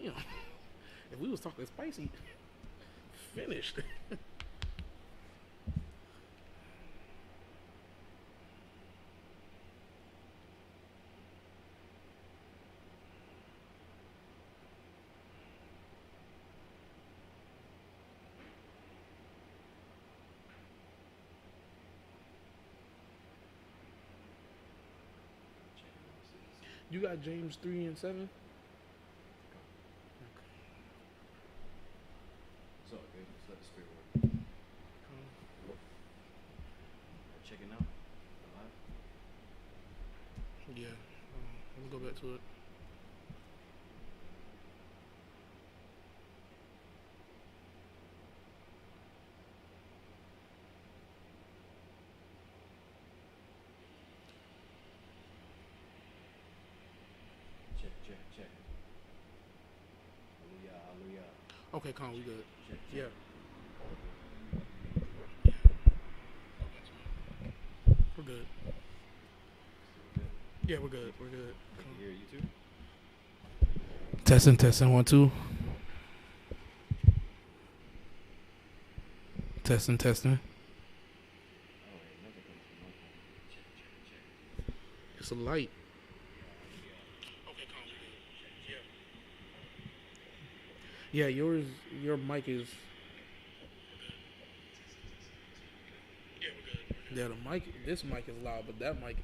Damn. If we was talking spicy, finished. You got James 3 and 7? It's all good. Just let the spirit work. Checking out. Alive. Yeah. Let me go back to it. Check. Hallelujah. Okay, calm. We good. Check. Yeah. We're good. Yeah, we're good. We're good. I can hear you too. Testing. 1, 2. Testing. Oh, wait, nothing comes from my phone. Check. It's a light. Yeah, your mic is. Yeah, we're good. Yeah, this mic is loud, but that mic.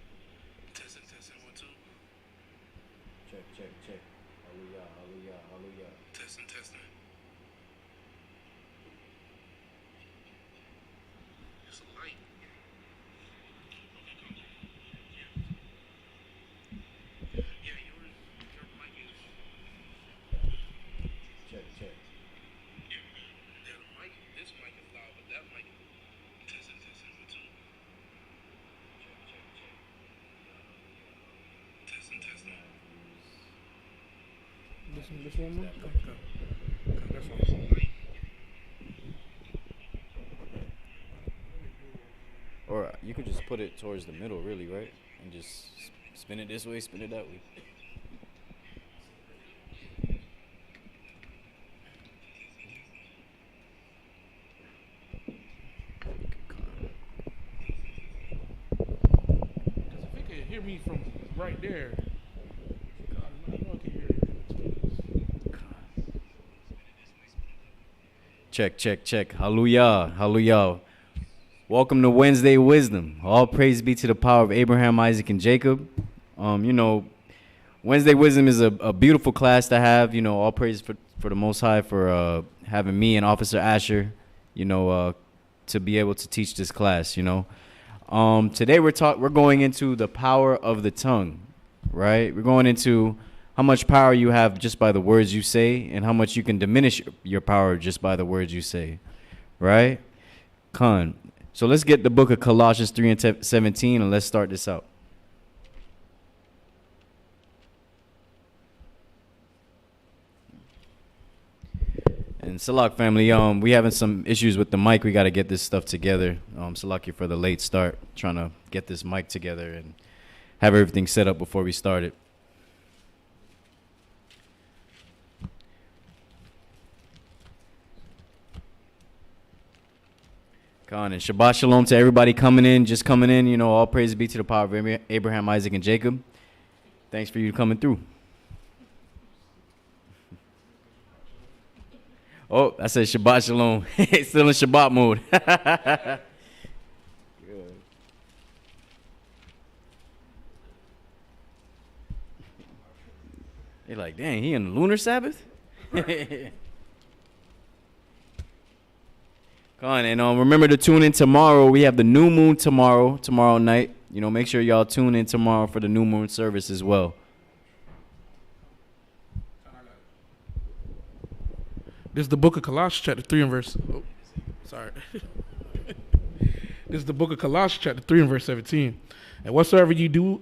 Testing, 1, 2. Check. Hallelujah. Testing. It's a light. Yeah, your mic is. Check. Yeah, this mic is loud, but that mic. Testing, 1, 2. Check. Testing. This one more? Okay. That's one. Or you could just put it towards the middle, really, right? And just spin it this way, spin it that way. Because if it can hear me from right there, I know it can hear you. Check. Hallelujah. Welcome to Wednesday Wisdom. All praise be to the power of Abraham, Isaac, and Jacob. Wednesday Wisdom is a beautiful class to have. All praise for the Most High for having me and Officer Asher, to be able to teach this class. Today we're going into the power of the tongue, right? We're going into how much power you have just by the words you say, and how much you can diminish your power just by the words you say, right? So let's get the book of Colossians 3 and 17, and let's start this out. And Salak family, we having some issues with the mic. We got to get this stuff together. Salak, you for the late start, trying to get this mic together and have everything set up before we started. And Shabbat Shalom to everybody coming in. All praise be to the power of Abraham, Isaac, and Jacob. Thanks for you coming through. Oh, I said Shabbat Shalom. Still in Shabbat mode. Good. They're like, dang, he in the lunar Sabbath? And remember to tune in tomorrow. We have the new moon tomorrow night. Make sure y'all tune in tomorrow for the new moon service as well. This is the book of Colossians, chapter 3 and verse. Oh, sorry. This is the book of Colossians, chapter 3 and verse 17. And whatsoever ye do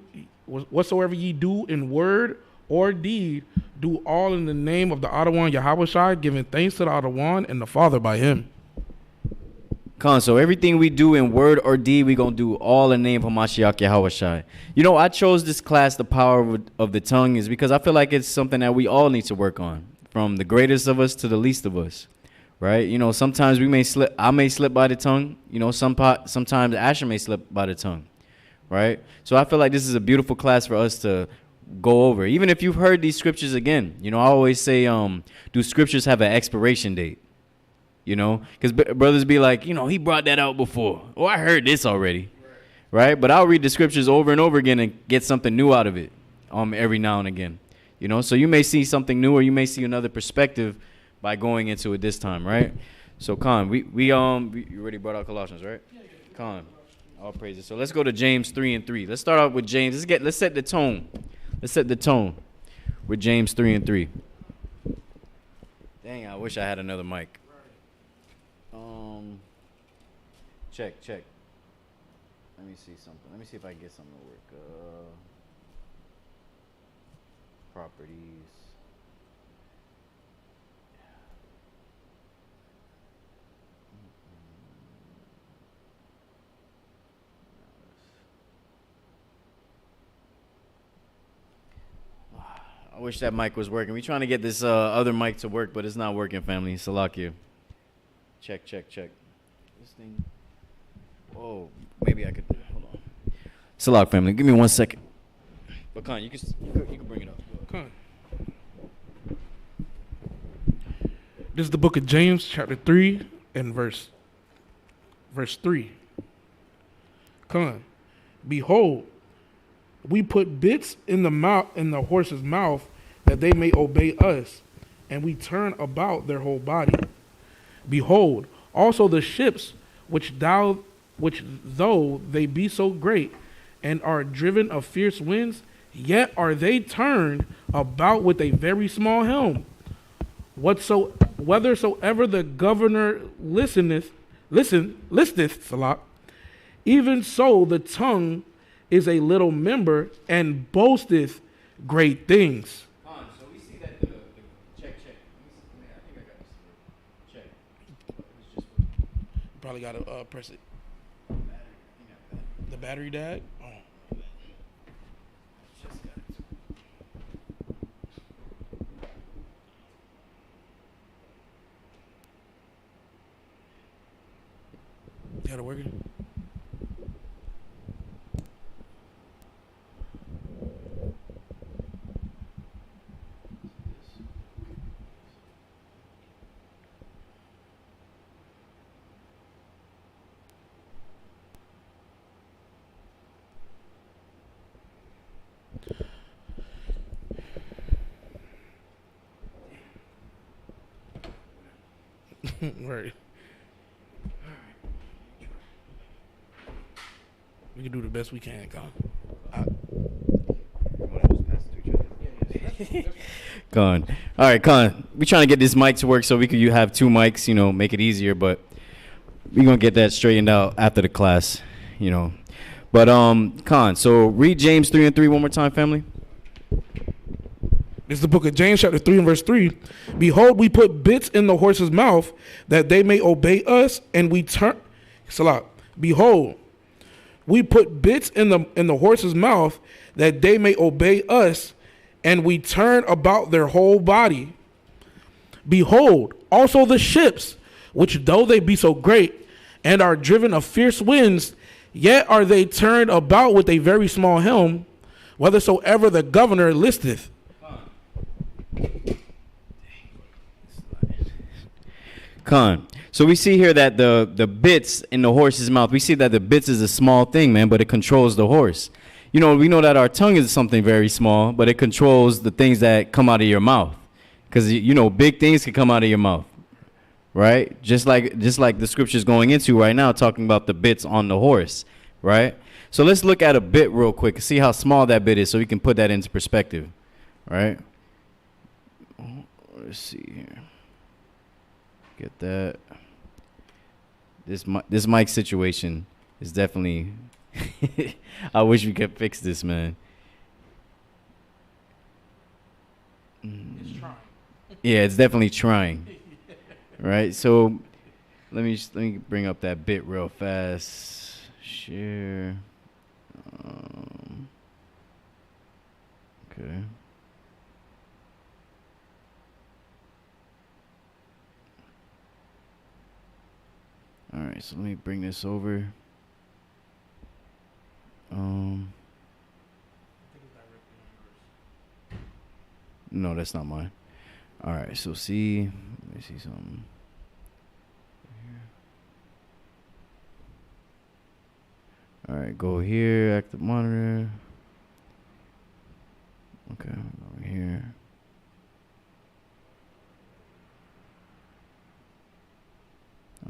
in word or deed, do all in the name of the Adawan Yahushua, giving thanks to the Adawan and the Father by him. So everything we do in word or deed, we going to do all in the name of Hamashiach Yahushua. I chose this class, the power of the tongue, is because I feel like it's something that we all need to work on. from the greatest of us to the least of us, right? You know, sometimes I may slip by the tongue. You know, sometimes Asher may slip by the tongue, right? So I feel like this is a beautiful class for us to go over. Even if you've heard these scriptures again, you know, I always say, do scriptures have an expiration date? You know, because brothers be like, you know, he brought that out before, or I heard this already, right? But I'll read the scriptures over and over again and get something new out of it, every now and again, you know. So you may see something new, or you may see another perspective by going into it this time, right? So Khan, we you already brought out Colossians, right? Khan, all praises. So let's go to James 3:3. Let's start out with James. Let's set the tone. Let's set the tone with James 3:3. Dang, I wish I had another mic. Check. Let me see something. Let me see if I can get something to work. Properties. I wish that mic was working. We're trying to get this other mic to work, but it's not working, family. Salakia. Check. This thing. Oh, maybe I could. Hold on. Salak, family. Give me 1 second. But Khan, you can bring it up. Khan. This is the book of James, chapter 3, and verse 3. Khan. Behold, we put bits in the horse's mouth that they may obey us, and we turn about their whole body. Behold, also the ships which though they be so great and are driven of fierce winds, yet are they turned about with a very small helm. Whithersoever the governor listeth, Salah, even so the tongue is a little member and boasteth great things. So we see that check. I think I got this. Check. Probably got to press it. The battery died? Oh. Just got it. Got it working? Right. We can do the best we can, Con. Con. All right, Con. We're trying to get this mic to work so you have two mics, you know, make it easier, but we're going to get that straightened out after the class, you know. But, Con, so read James 3:3 one more time, family. This is the book of James, chapter 3 and verse 3. Behold, we put bits in the horse's mouth that they may obey us, and we turn. Salah. Behold, we put bits in the horse's mouth that they may obey us, and we turn about their whole body. Behold, also the ships, which though they be so great and are driven of fierce winds, yet are they turned about with a very small helm, whithersoever the governor listeth. Con. So we see here that the bits in the horse's mouth, we see that the bits is a small thing, man, but it controls the horse. You know, we know that our tongue is something very small, but it controls the things that come out of your mouth. Because, you know, big things can come out of your mouth, right? Just like the scripture's going into right now, talking about the bits on the horse, right? So let's look at a bit real quick and see how small that bit is so we can put that into perspective, right? Let's see here. Get that. This mic situation is definitely. I wish we could fix this, man. It's trying. Yeah, it's definitely trying. Right. So, let me bring up that bit real fast. Share. Okay. right, so let me bring this over. No, that's not mine. All right, so see, let me see something. All right, go here, active monitor. Okay, over here.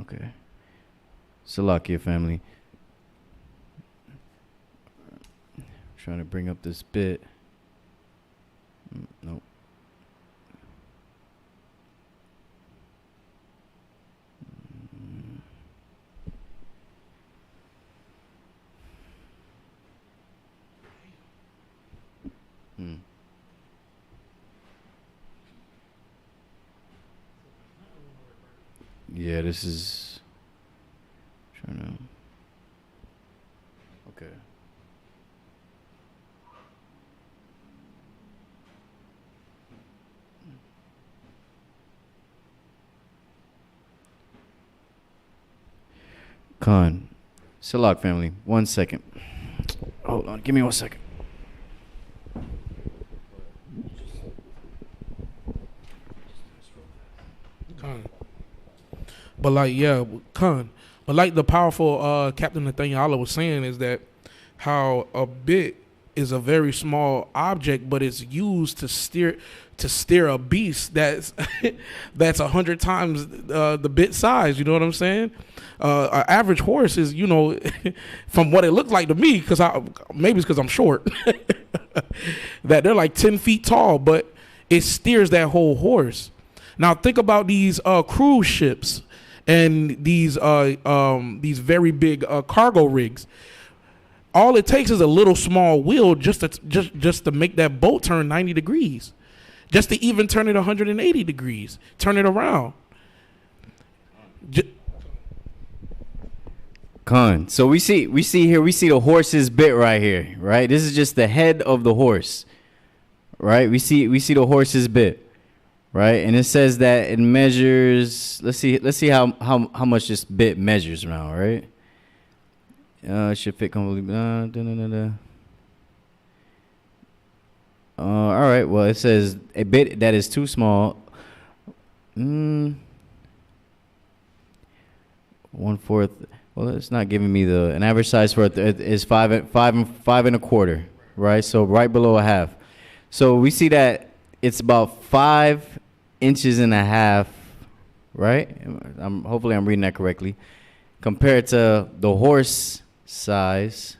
Okay. Salakia family. Trying to bring up this bit. Nope. Yeah, this is trying to. Okay. Khan. Salak family, 1 second. Hold on, give me 1 second. Khan. But like, yeah, Khan. But like the powerful Captain Nathaniel was saying is that how a bit is a very small object, but it's used to steer a beast that's that's 100 times the bit size. You know what I'm saying? An average horse is, you know, from what it looked like to me, because maybe it's because I'm short, that they're like 10 feet tall, but it steers that whole horse. Now think about these cruise ships and these very big cargo rigs. All it takes is a little small wheel just to make that boat turn 90 degrees, just to even turn it 180 degrees, turn it around. Khan. So we see the horse's bit right here, right? This is just the head of the horse, right? We see the horse's bit, right? And it says that it measures. Let's see how much this bit measures now, right? It should fit completely. All right. Well, it says a bit that is too small. 1/4. Well, it's not giving me an average size for it is 5 1/4, right? So right below a half. So we see that it's about 5 inches and a half, right? Hopefully I'm reading that correctly. Compared to the horse size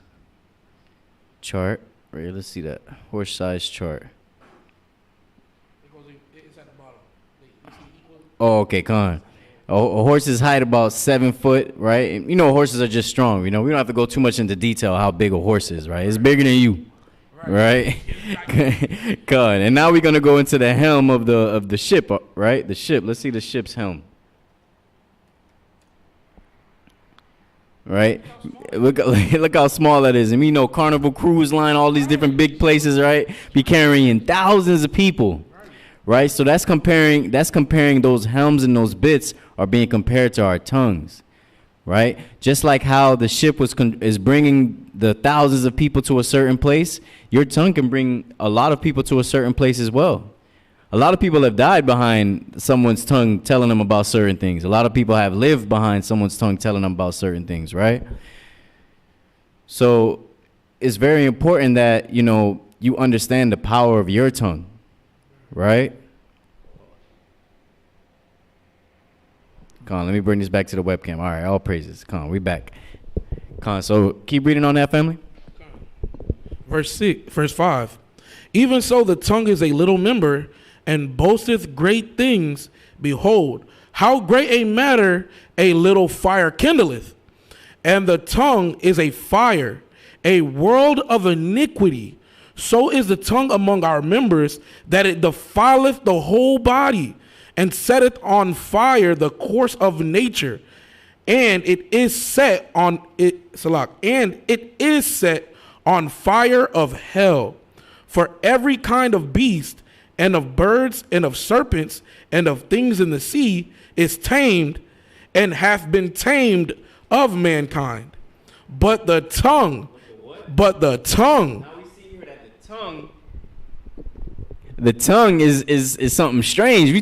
chart, right? Let's see that horse size chart. It's at the bottom. Oh, okay, come on. A horse's height about 7 foot, right? And you know, horses are just strong. You know, we don't have to go too much into detail how big a horse is, right? It's bigger than you, right? Come on. And now we're gonna go into the helm of the ship, right? The ship. Let's see the ship's helm. Right, look how small that is. And we know Carnival Cruise Line, all these different big places, right, be carrying thousands of people, right? So that's comparing those helms and those bits are being compared to our tongues, right? Just like how the ship is bringing the thousands of people to a certain place, your tongue can bring a lot of people to a certain place as well. A lot of people have died behind someone's tongue telling them about certain things. A lot of people have lived behind someone's tongue telling them about certain things, right? So it's very important that, you know, you understand the power of your tongue, right? Come on, let me bring this back to the webcam. All right, all praises. Come on, we back. Come on, so keep reading on that, family. Verse 5. Even so, the tongue is a little member, and boasteth great things. Behold, how great a matter a little fire kindleth. And the tongue is a fire, a world of iniquity. So is the tongue among our members, that it defileth the whole body, and setteth on fire the course of nature. And it is set on fire of hell. For every kind of beast, and of birds, and of serpents, and of things in the sea is tamed, and hath been tamed of mankind. But the tongue. But the tongue. Now we see here that the tongue is something strange. We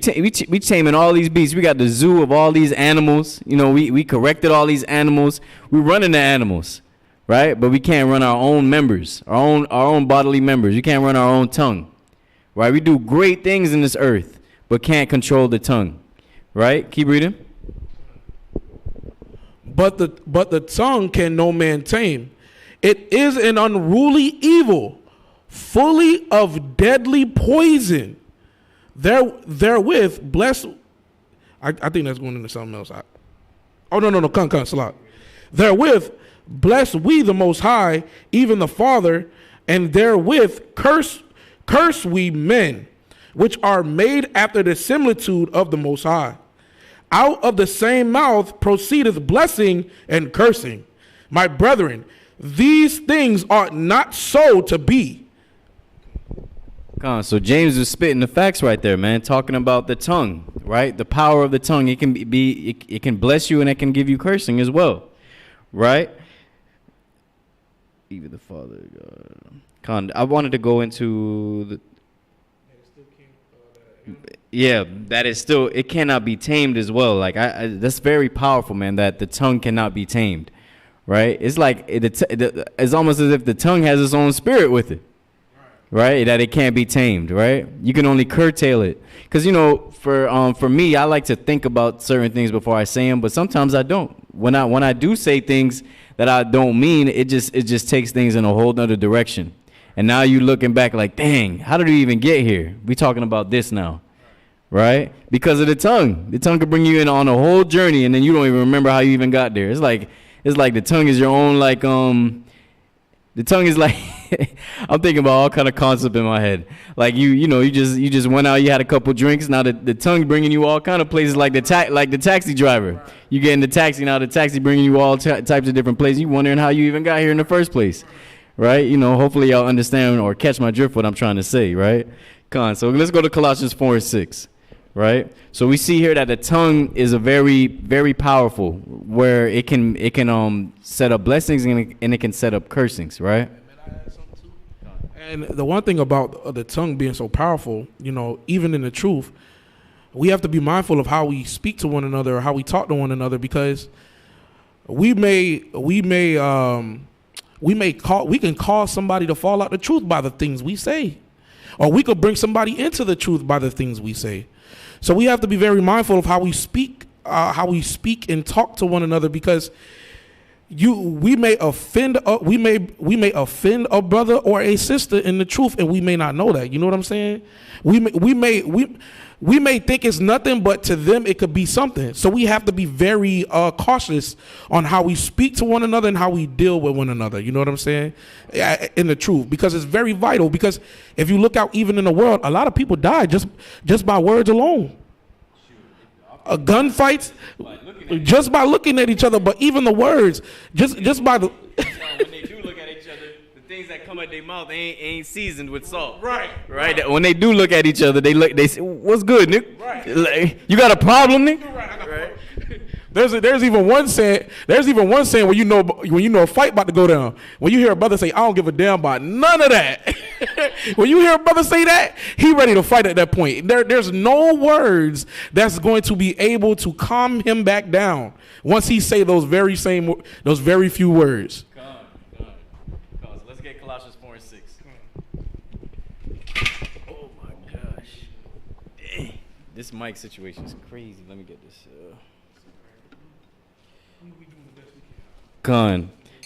taming all these beasts. We got the zoo of all these animals. You know, we corrected all these animals. We running the animals, right? But we can't run our own members, our own bodily members. We can't run our own tongue, right? We do great things in this earth, but can't control the tongue, right? Keep reading. But the tongue can no man tame. It is an unruly evil, fully of deadly poison. Therewith bless. I think that's going into something else. No, come, slot. Therewith bless we the Most High, even the Father, and therewith curse we men, which are made after the similitude of the Most High. Out of the same mouth proceedeth blessing and cursing. My brethren, these things ought not so to be. So James was spitting the facts right there, man, talking about the tongue, right? The power of the tongue. It can it can bless you and it can give you cursing as well, right? Even the Father. I wanted to go into the. Yeah, that is still, it cannot be tamed as well. Like that's very powerful, man. That the tongue cannot be tamed, right? It's like it's almost as if the tongue has its own spirit with it. Right, that it can't be tamed, right? You can only curtail it, because you know, for me, I like to think about certain things before I say them, but sometimes I don't. When I do say things that I don't mean, it just takes things in a whole nother direction. And now you looking back like, dang, how did we even get here? We talking about this now, right? Because of the tongue. The tongue could bring you in on a whole journey, and then you don't even remember how you even got there. It's like the tongue is your own the tongue is like I'm thinking about all kind of concepts in my head. Like you just went out, you had a couple drinks. Now the tongue bringing you all kind of places, like the taxi driver. You get in the taxi, now the taxi bringing you all types of different places. You wondering how you even got here in the first place, right? You know, hopefully y'all understand or catch my drift what I'm trying to say, right? So let's go to Colossians 4:6. Right, so we see here that the tongue is a very, very powerful, where it can set up blessings and it can set up cursings, right? And the one thing about the tongue being so powerful, you know, even in the truth, we have to be mindful of how we speak to one another or how we talk to one another, because we can cause somebody to fall out the truth by the things we say, or we could bring somebody into the truth by the things we say. So we have to be very mindful of how we speak and talk to one another, because we may offend a brother or a sister in the truth, and we may not know that. You know what I'm saying? We may think it's nothing, but to them it could be something. So we have to be very cautious on how we speak to one another and how we deal with one another. You know what I'm saying? In the truth, because it's very vital. Because if you look out, even in the world, a lot of people die just by words alone. Gunfights, just by looking at each other. But even the words, just by the. When they do look at each other, the things that come out their mouth ain't seasoned with salt. Right. When they do look at each other, they say, "What's good, Nick? Right. You got a problem, Nick?" Right. There's even one saying when you know a fight about to go down. When you hear a brother say, "I don't give a damn about none of that," when you hear a brother say that, he ready to fight at that point. There's no words that's going to be able to calm him back down once he say those very few words. Come on. So let's get Colossians 4:6. Oh my gosh. Dang. This mic situation is crazy. Let me get this.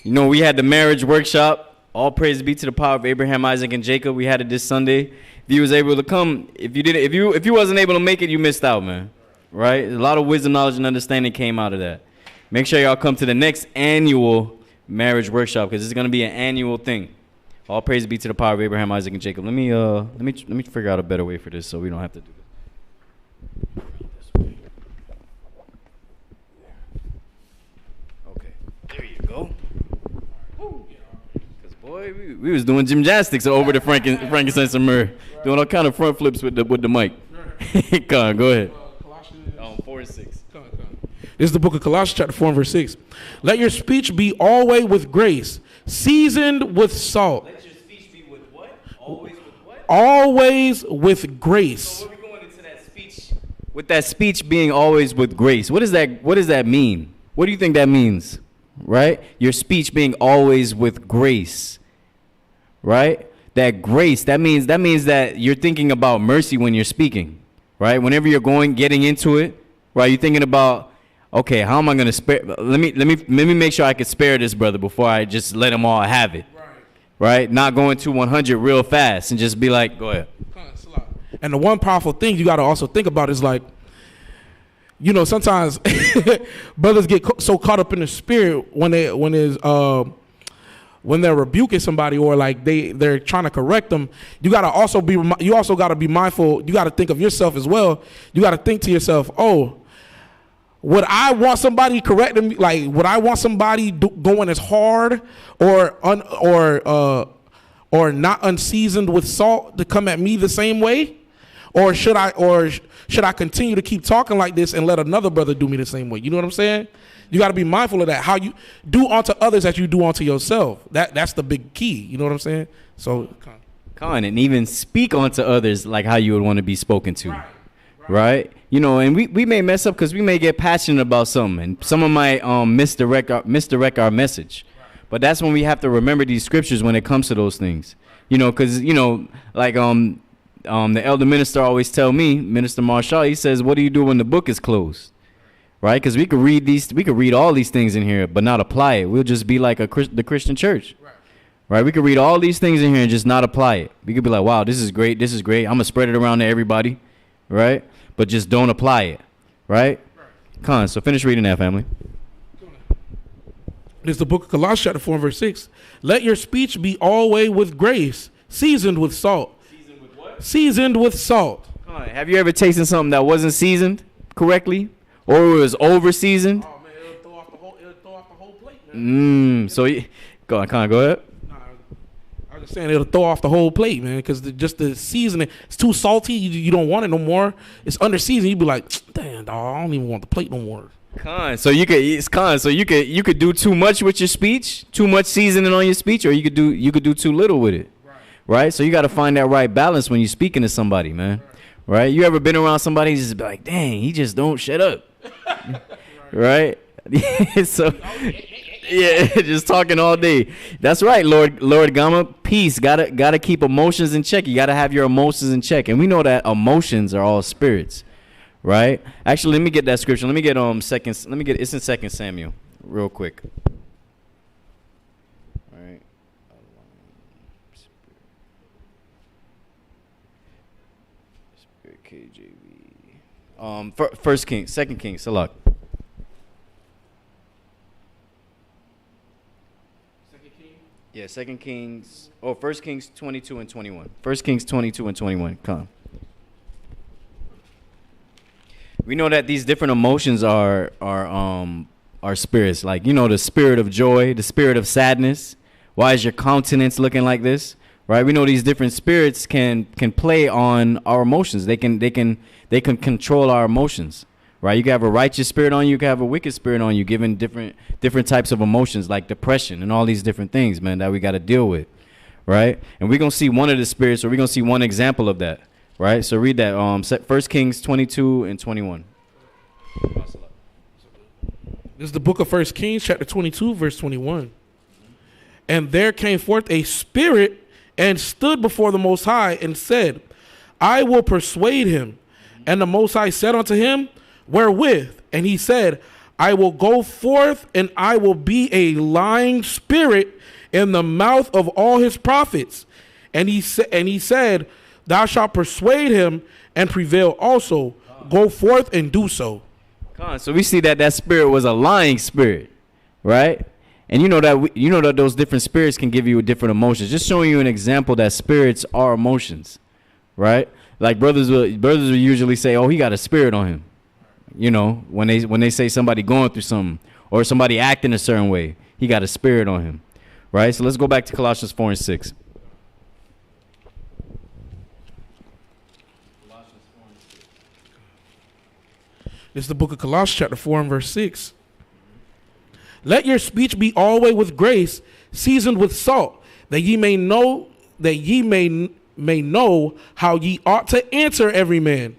You know, we had the marriage workshop. All praise be to the power of Abraham, Isaac, and Jacob. We had it this Sunday. If you was able to come, if you wasn't able to make it, you missed out, man. Right? A lot of wisdom, knowledge, and understanding came out of that. Make sure y'all come to the next annual marriage workshop, because it's gonna be an annual thing. All praise be to the power of Abraham, Isaac, and Jacob. Let me figure out a better way for this, so we don't have to do this. There you go. Because boy, we was doing gymnastics over the frankincense and myrrh, doing all kind of front flips with the mic. Go ahead. 4:6. This is the book of Colossians chapter 4 and verse 6. Let your speech be always with grace, seasoned with salt. Let your speech be with what? Always with what? Always with grace. So we're going into that speech. With that speech being always with grace. What does that mean? What do you think that means? Right? Your speech being always with grace. Right? That grace, that means that you're thinking about mercy when you're speaking. Right? Whenever you're getting into it, right? You're thinking about, okay, how am I going to spare? Let me make sure I can spare this brother before I just let them all have it. Right? Not going to 100 real fast and just be like, go ahead. And the one powerful thing you got to also think about is like, you know, sometimes brothers get so caught up in the spirit when they're rebuking somebody or like they're trying to correct them. You also got to be mindful. You got to think of yourself as well. You got to think to yourself, oh, would I want somebody correcting me? Like, would I want somebody going as hard or not unseasoned with salt to come at me the same way? Or should I continue to keep talking like this and let another brother do me the same way? You know what I'm saying? You got to be mindful of that. How you do unto others as you do unto yourself. That's the big key. You know what I'm saying? So, and even speak unto others like how you would want to be spoken to. Right? You know, and we may mess up because we may get passionate about something, and someone might misdirect our message. But that's when we have to remember these scriptures when it comes to those things. You know, because, you know, like the elder minister always tell me, Minister Marshall, he says, what do you do when the book is closed? Right? Because we could read all these things in here, but not apply it. We'll just be like the Christian church. Right? We could read all these things in here and just not apply it. We could be like, wow, this is great. I'm going to spread it around to everybody. Right? But just don't apply it. Right? So finish reading that, family. This is the book of Colossians chapter 4 and verse 6. Let your speech be always with grace, seasoned with salt. Seasoned with what? Seasoned with salt. Have you ever tasted something that wasn't seasoned correctly? Or it was over seasoned? Oh man, it'll throw off the whole plate, man. So go ahead. I was just saying it'll throw off the whole plate, man, because just the seasoning, it's too salty. You don't want it no more. It's under seasoned. You'd be like, damn, dog, I don't even want the plate no more. So you could do too much with your speech, too much seasoning on your speech, or you could do too little with it, right? So you got to find that right balance when you're speaking to somebody, man. Right? You ever been around somebody and just be like, dang, he just don't shut up, right? So yeah, just talking all day. That's right, Lord Gama. Peace. Gotta keep emotions in check. You gotta have your emotions in check, and we know that emotions are all spirits. Right? Actually, let me get that scripture. Let me get it's in 2 Samuel real quick. All right. Spirit KJV. First Kings, Second Kings, Salak. 2 Kings? Yeah, 2 Kings. 1 Kings 22 and 21. 1 Kings 22 and 21. Come. We know that these different emotions are spirits. Like, you know, the spirit of joy, the spirit of sadness. Why is your countenance looking like this? Right? We know these different spirits can play on our emotions. They can control our emotions. Right? You can have a righteous spirit on you. You can have a wicked spirit on you, given different types of emotions like depression and all these different things, man, that we got to deal with. Right? And we're going to see one of the spirits, or we're going to see one example of that. Right, so read that. 1 Kings 22 and 21. This is the book of 1 Kings, chapter 22, verse 21. And there came forth a spirit and stood before the Most High and said, I will persuade him. And the Most High said unto him, wherewith? And he said, I will go forth, and I will be a lying spirit in the mouth of all his prophets. And he said, thou shalt persuade him and prevail also. Go forth and do so. So we see that spirit was a lying spirit, right? And you know that those different spirits can give you different emotions. Just showing you an example that spirits are emotions, right? Like brothers will usually say, "Oh, he got a spirit on him." You know, when they say somebody going through something or somebody acting a certain way, he got a spirit on him, right? So let's go back to Colossians 4 and 6. This is the book of Colossians chapter 4 and verse 6. Let your speech be always with grace, seasoned with salt, that ye may know how ye ought to answer every man.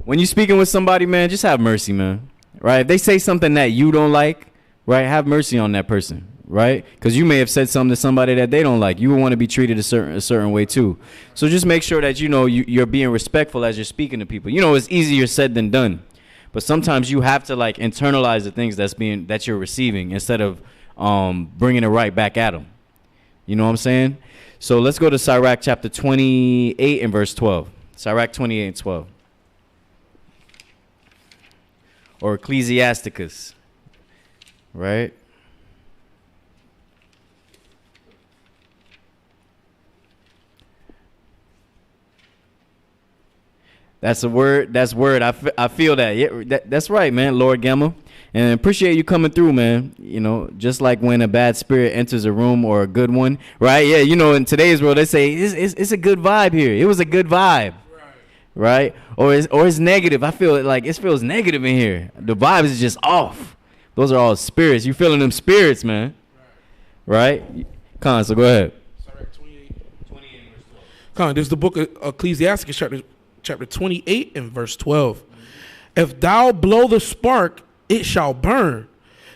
When you're speaking with somebody, man, just have mercy, man. Right? If they say something that you don't like, right, have mercy on that person, right? Because you may have said something to somebody that they don't like. You want to be treated a certain way too. So just make sure that you're being respectful as you're speaking to people. It's easier said than done, but sometimes you have to like internalize the things that you're receiving instead of bringing it right back at them. You know what I'm saying? So let's go to Sirach chapter 28 and verse 12. Sirach 28 and 12. Or Ecclesiasticus, right? That's a word. That's word. I feel that. Yeah, that's right, man. Lord Gamma. And appreciate you coming through, man. Just like when a bad spirit enters a room or a good one, right? Yeah, in today's world, they say it's a good vibe here. It was a good vibe. Right? Or it's negative. I feel like it feels negative in here. The vibe is just off. Those are all spirits. You feeling them spirits, man. Right? Con, so go ahead. Sorry, 28 verse 12. Con, this is the book of Ecclesiastes chapter 28 and verse 12. If thou blow the spark, it shall burn.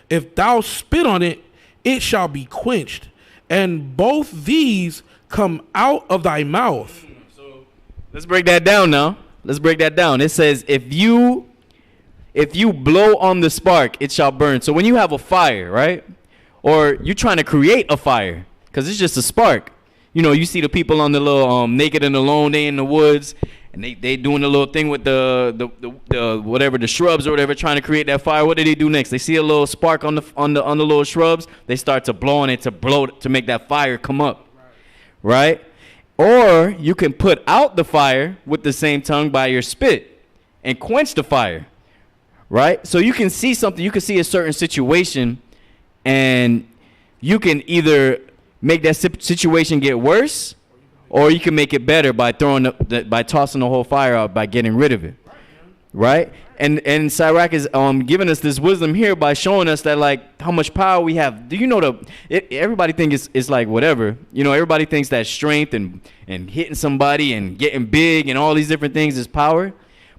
If thou spit on it, it shall be quenched. And both these come out of thy mouth. Let's break that down now. Let's break that down. It says, if you blow on the spark, it shall burn. So when you have a fire, right? Or you're trying to create a fire, because it's just a spark. You see the people on the little Naked and Alone, they in the woods, and they doing the little thing with the whatever, the shrubs or whatever, trying to create that fire. What do they do next? They see a little spark on the little shrubs. They start to blow on it to make that fire come up, right? Or you can put out the fire with the same tongue by your spit and quench the fire, right? So you can see something, you can see a certain situation, and you can either make that situation get worse, or you can make it better by by tossing the whole fire out, by getting rid of it, right? And Sirach is giving us this wisdom here by showing us that, like, how much power we have. Do you know everybody thinks it's like whatever. Everybody thinks that strength and hitting somebody and getting big and all these different things is power.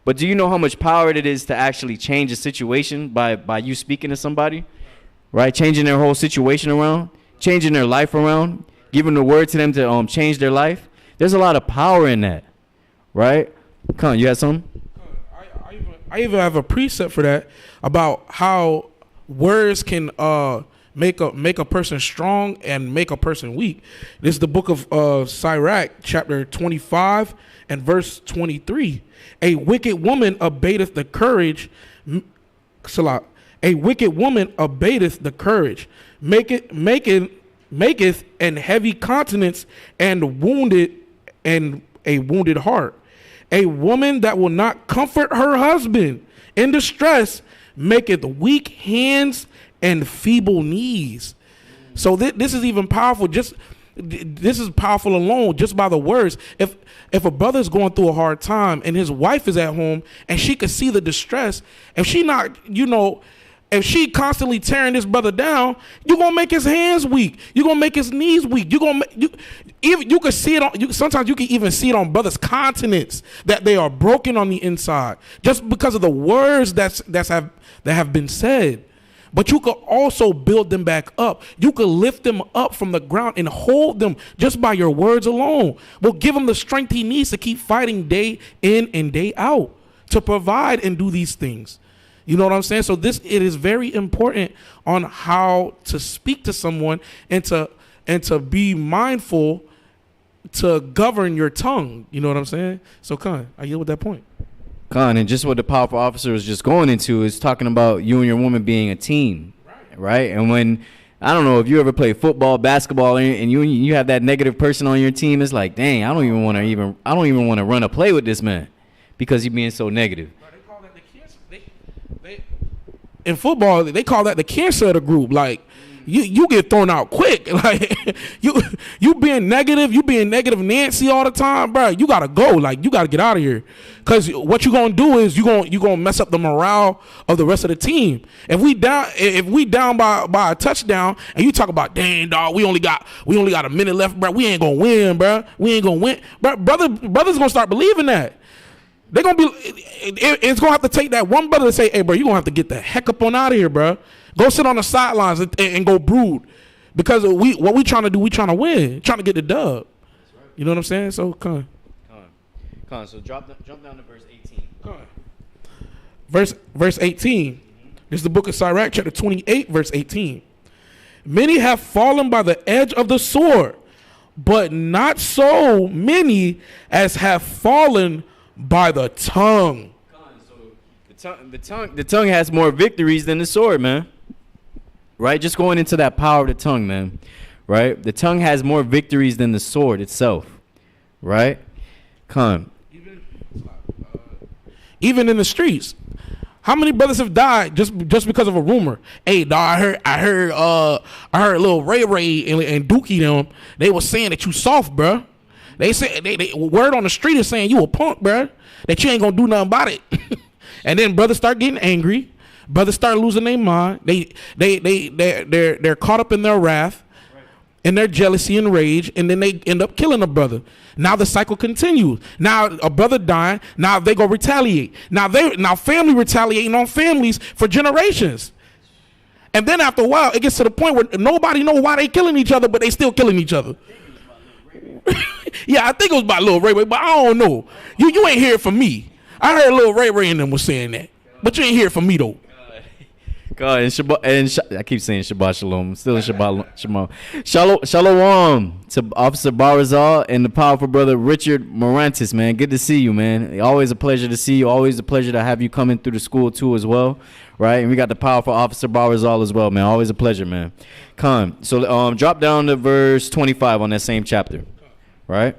But do you know how much power it is to actually change a situation by you speaking to somebody, right? Changing their whole situation around, changing their life around, giving the word to them to change their life. There's a lot of power in that, right? Come on, you had something? I even have a precept for that about how words can make a person strong and make a person weak. This is the book of Sirach, chapter 25 and verse 23. A wicked woman abateth the courage. Salah. A wicked woman abateth the courage, maketh an heavy countenance and a wounded heart. A woman that will not comfort her husband in distress maketh weak hands and feeble knees. So this is even powerful. This is powerful alone just by the words. If a brother's going through a hard time and his wife is at home and she could see the distress, if she constantly tearing this brother down, you're gonna make his hands weak. You're gonna make his knees weak. You can see it sometimes you can even see it on brothers' countenance that they are broken on the inside just because of the words that have been said. But you could also build them back up. You could lift them up from the ground and hold them just by your words alone. Will give him the strength he needs to keep fighting day in and day out to provide and do these things. You know what I'm saying? So it is very important on how to speak to someone and to be mindful to govern your tongue. You know what I'm saying? So, Khan, I yield with that point. Khan, and just what the powerful officer was just going into is talking about you and your woman being a team, right? And when, I don't know if you ever play football, basketball, and you have that negative person on your team, it's like, dang, I don't even want to run a play with this man because he's being so negative. They call that the cancer. In football, they call that the cancer of the group. Like, you get thrown out quick. Like you being negative Nancy all the time, bro. You gotta go. Like you gotta get out of here. Cause what you gonna do is you gonna mess up the morale of the rest of the team. If we down by a touchdown and you talk about, dang dog, we only got a minute left, bro. We ain't gonna win, bro. We ain't gonna win, bro. Brothers gonna start believing that. They're gonna be. It's gonna have to take that one brother to say, hey, bro, you gonna have to get the heck up on out of here, bro. Go sit on the sidelines and go brood, because what we trying to do, we trying to win, trying to get the dub. Right. You know what I'm saying? So come on. So jump down to verse 18. Come on. Verse 18. Mm-hmm. This is the book of Sirach, chapter 28, verse 18. Many have fallen by the edge of the sword, but not so many as have fallen by the tongue. So the tongue has more victories than the sword, man. Right? Just going into that power of the tongue, man. Right? The tongue has more victories than the sword itself. Right? Even in the streets, how many brothers have died just because of a rumor? Hey, dog, I heard little Ray and Dookie them. They were saying that you soft, bro. They say they word on the street is saying you a punk, bro. That you ain't gonna do nothing about it. And then brothers start getting angry. Brothers start losing their mind. They're caught up in their wrath, in their jealousy and rage, and then they end up killing a brother. Now the cycle continues. Now a brother dying. Now they go retaliate. Now family retaliating on families for generations. And then after a while, it gets to the point where nobody know why they killing each other, but they still killing each other. Yeah, I think it was about Lil Ray Ray, but I don't know. You ain't hear it from me. I heard Lil Ray Ray and them was saying that, but you ain't hear it from me though. God, I keep saying Shabbat Shalom. Still in Shabbat Shalom. Shalom to Officer Barazal and the powerful brother Richard Morantis, man. Good to see you, man. Always a pleasure to see you. Always a pleasure to have you coming through the school too as well, right? And we got the powerful Officer Barazal as well, man. Always a pleasure, man. So drop down to verse 25 on that same chapter, right?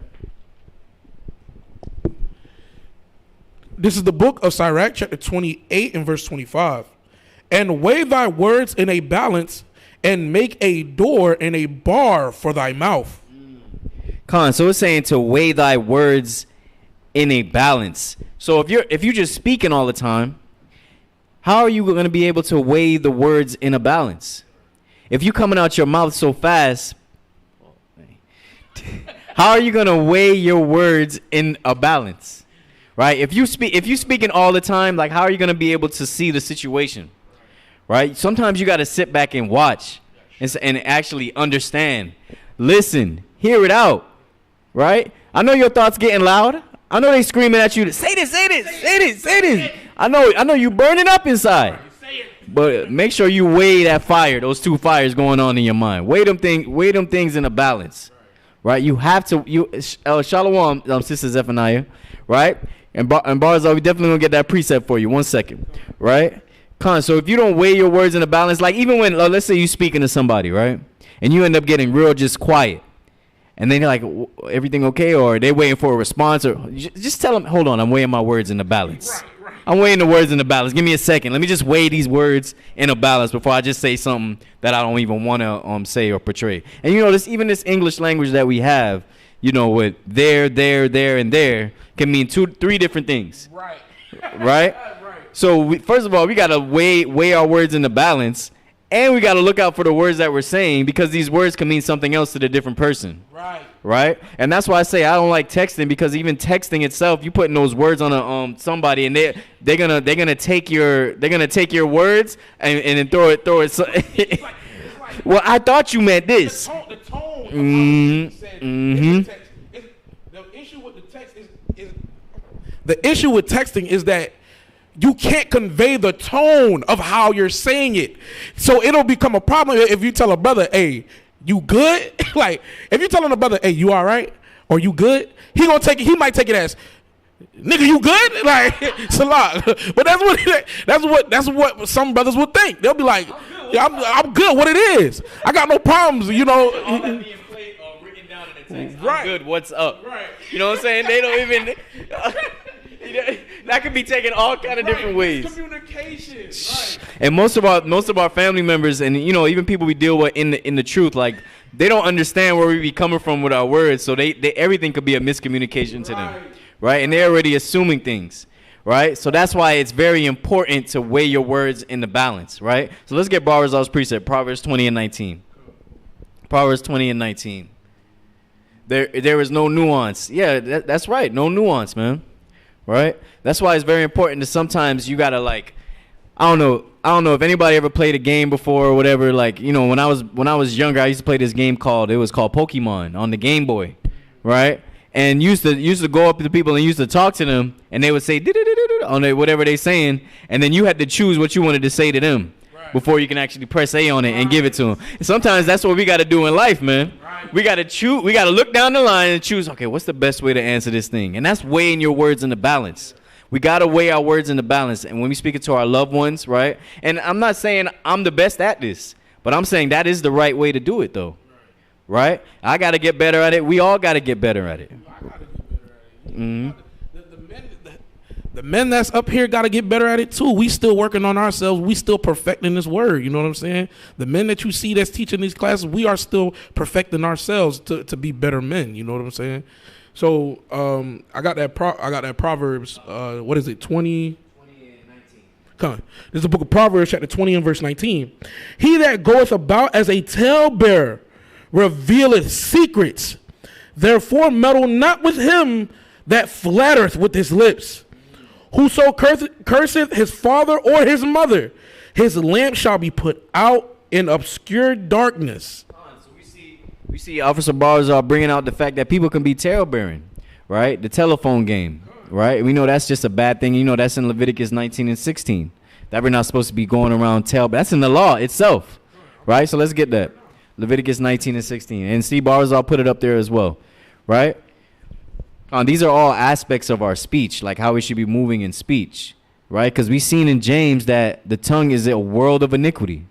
This is the book of Sirach, chapter 28 and verse 25. And weigh thy words in a balance, and make a door and a bar for thy mouth. So it's saying to weigh thy words in a balance. So if you're just speaking all the time, how are you going to be able to weigh the words in a balance? If you coming out your mouth so fast, how are you going to weigh your words in a balance? Right? If you speaking all the time, like how are you going to be able to see the situation? Right? Sometimes you got to sit back and watch and actually understand. Listen, hear it out. Right? I know your thoughts getting loud. I know they screaming at you to say this. I know you burning up inside. But make sure you weigh that fire, those two fires going on in your mind. Weigh them things in a balance. Right? You have to Shalom, Sister Zephaniah, right? And Barzal, we definitely gonna get that precept for you. 1 second, right? So if you don't weigh your words in a balance, like even when let's say you speaking to somebody, right, and you end up getting real just quiet, and then you're like, everything okay, or they waiting for a response, or just tell them, hold on, I'm weighing my words in the balance. Right. I'm weighing the words in the balance. Give me a second. Let me just weigh these words in a balance before I just say something that I don't even want to say or portray. And this English language that we have, with there, and there can mean 2-3 different things. Right. Right? So first of all, we got to weigh our words in the balance, and we got to look out for the words that we're saying, because these words can mean something else to the different person. Right? And that's why I say I don't like texting, because even texting itself, you putting those words on somebody, and they're gonna take your words and then throw it. So it's like, well, I thought you meant this. The tone. The issue with texting is that you can't convey the tone of how you're saying it. So it'll become a problem if you tell a brother, hey, you good? Like, if you're telling a brother, hey, you all right? Or you good? He might take it as, nigga, you good? Like, salah. But that's what some brothers would think. They'll be like, I'm good. What it is? I got no problems, All that being played or written down in the text. Right. I'm good. What's up? Right. You know what I'm saying? They don't even. that could be taken all kind of different ways. Communication. Right. And most of our family members, and you know, even people we deal with in the truth, like they don't understand where we be coming from with our words, so they everything could be a miscommunication to them, right? And they're already assuming things, right? So that's why it's very important to weigh your words in the balance, right? So let's get Bar Rezal's precept, Proverbs 20 and 19. Proverbs 20 and 19. There is no nuance. Yeah, that's right. No nuance, man. Right? That's why it's very important to sometimes you gotta like, I don't know if anybody ever played a game before or whatever. Like, you know, when I was younger, I used to play this game called Pokemon on the Game Boy, right? And used to go up to the people and used to talk to them, and they would say on whatever they saying, and then you had to choose what you wanted to say to them before you can actually press A on it and give it to them. And sometimes that's what we got to do in life, man. We got to choose. We got to look down the line and choose, okay, what's the best way to answer this thing? And that's weighing your words in the balance. We got to weigh our words in the balance. And when we speak it to our loved ones, right? And I'm not saying I'm the best at this, but I'm saying that is the right way to do it, though. Right? I got to get better at it. We all got to get better at it. Mm-hmm. The men that's up here got to get better at it too. We still working on ourselves. We still perfecting this word. You know what I'm saying? The men that you see that's teaching these classes, we are still perfecting ourselves to be better men. You know what I'm saying? So I got that Proverbs. What is it? 20 and 19. Come on. This is the book of Proverbs, chapter 20 and verse 19. He that goeth about as a talebearer revealeth secrets. Therefore meddle not with him that flattereth with his lips. Whoso curseth his father or his mother, his lamp shall be put out in obscure darkness. So we see Officer Bars are bringing out the fact that people can be talebearing, right? The telephone game, right? We know that's just a bad thing. You know, that's in Leviticus 19 and 16. That we're not supposed to be going around that's in the law itself, right? So let's get that. Leviticus 19 and 16. And Steve Bars, I'll put it up there as well, right? These are all aspects of our speech, like how we should be moving in speech, right? Because we've seen in James that the tongue is a world of iniquity,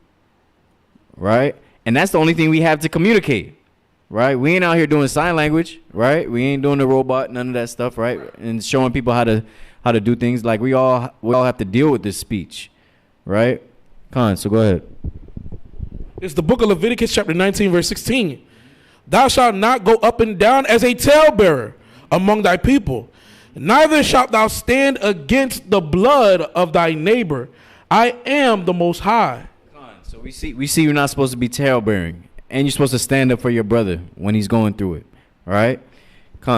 right? And that's the only thing we have to communicate, right? We ain't out here doing sign language, right? We ain't doing the robot, none of that stuff, right? And showing people how to do things. Like we all have to deal with this speech, right? So go ahead. It's the book of Leviticus, chapter 19, verse 16. Thou shalt not go up and down as a talebearer among thy people, neither shalt thou stand against the blood of thy neighbor. I am the Most High. So we see you're not supposed to be talebearing, and you're supposed to stand up for your brother when he's going through it. All right.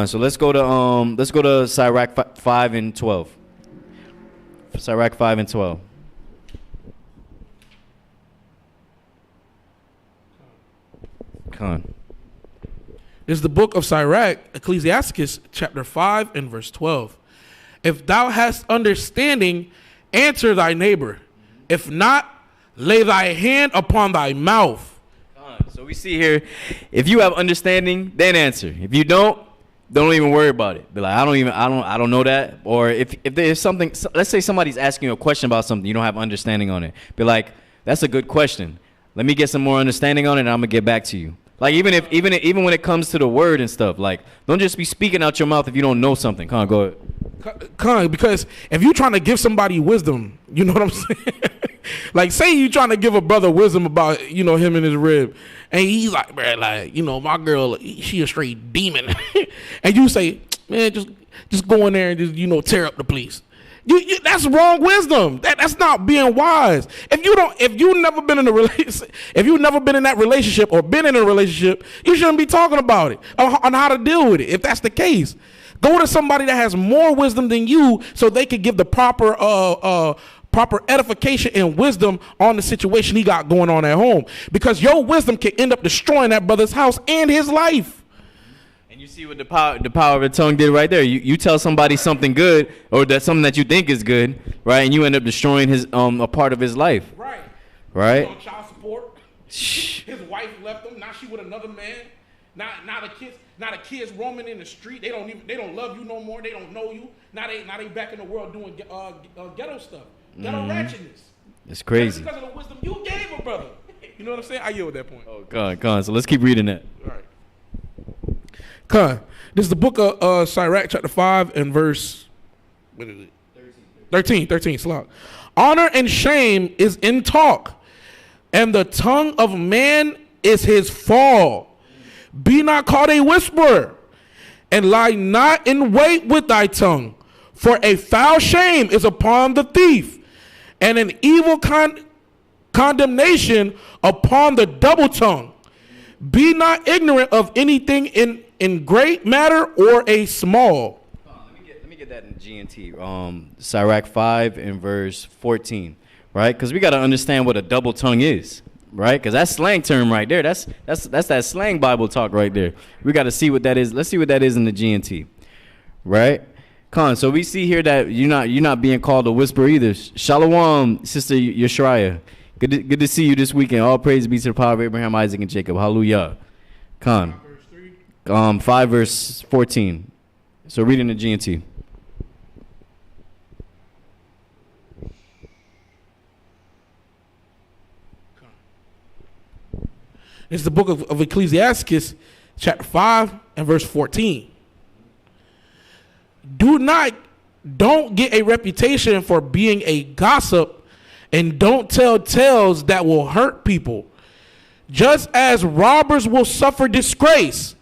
So let's go to Sirach 5 and 12. Sirach 5 and 12. This is the book of Sirach, Ecclesiasticus, chapter 5 and verse 12. If thou hast understanding, answer thy neighbor. If not, lay thy hand upon thy mouth. So we see here, if you have understanding, then answer. If you don't even worry about it. Be like, I don't know that. Or if there's something, let's say somebody's asking you a question about something, you don't have understanding on it. Be like, that's a good question. Let me get some more understanding on it, and I'm gonna get back to you. Like even when it comes to the word and stuff, like don't just be speaking out your mouth if you don't know something. Go ahead. Because if you're trying to give somebody wisdom, you know what I'm saying? Like say you trying to give a brother wisdom about, you know, him and his rib, and he's like, man, like, you know, my girl, she a straight demon. And you say, man, just go in there and just, you know, tear up the place. That's wrong wisdom. That's not being wise. If you've never been in a relationship, if you've never been in that relationship or been in a relationship, you shouldn't be talking about it on how to deal with it. If that's the case, go to somebody that has more wisdom than you, so they can give the proper edification and wisdom on the situation he got going on at home. Because your wisdom can end up destroying that brother's house and his life. You see what the power of the tongue did right there. You tell somebody something good, or that something that you think is good, right, and you end up destroying his a part of his life. Right. On child support. His wife left him. Now she with another man. Now the kids roaming in the street. They don't love you no more. They don't know you. Now they back in the world doing ghetto stuff, ghetto ratchetness. It's crazy. Because of the wisdom you gave a brother. You know what I'm saying? I yield at that point. Oh, God. So let's keep reading that. All right. This is the book of Sirach, chapter 5 and verse, what is it? 13, slug. Honor and shame is in talk, and the tongue of man is his fall. Be not called a whisperer, and lie not in wait with thy tongue. For a foul shame is upon the thief, and an evil condemnation upon the double tongue. Be not ignorant of anything in great matter or a small. Let me get that in G&T. Sirach 5 and verse 14, right? Because we got to understand what a double tongue is, right? Because that's slang term right there. That's that slang Bible talk right there. We got to see what that is. Let's see what that is in the G&T, right? So we see here that you're not being called a whisperer either. Shalom, Sister Yeshriah. Good to see you this weekend. All praise be to the power of Abraham, Isaac, and Jacob. Hallelujah. 5 verse 14. So read in the G&T. It's the book of Ecclesiastes, chapter 5 and verse 14. Don't get a reputation for being a gossip, and don't tell tales that will hurt people. Just as robbers will suffer disgrace,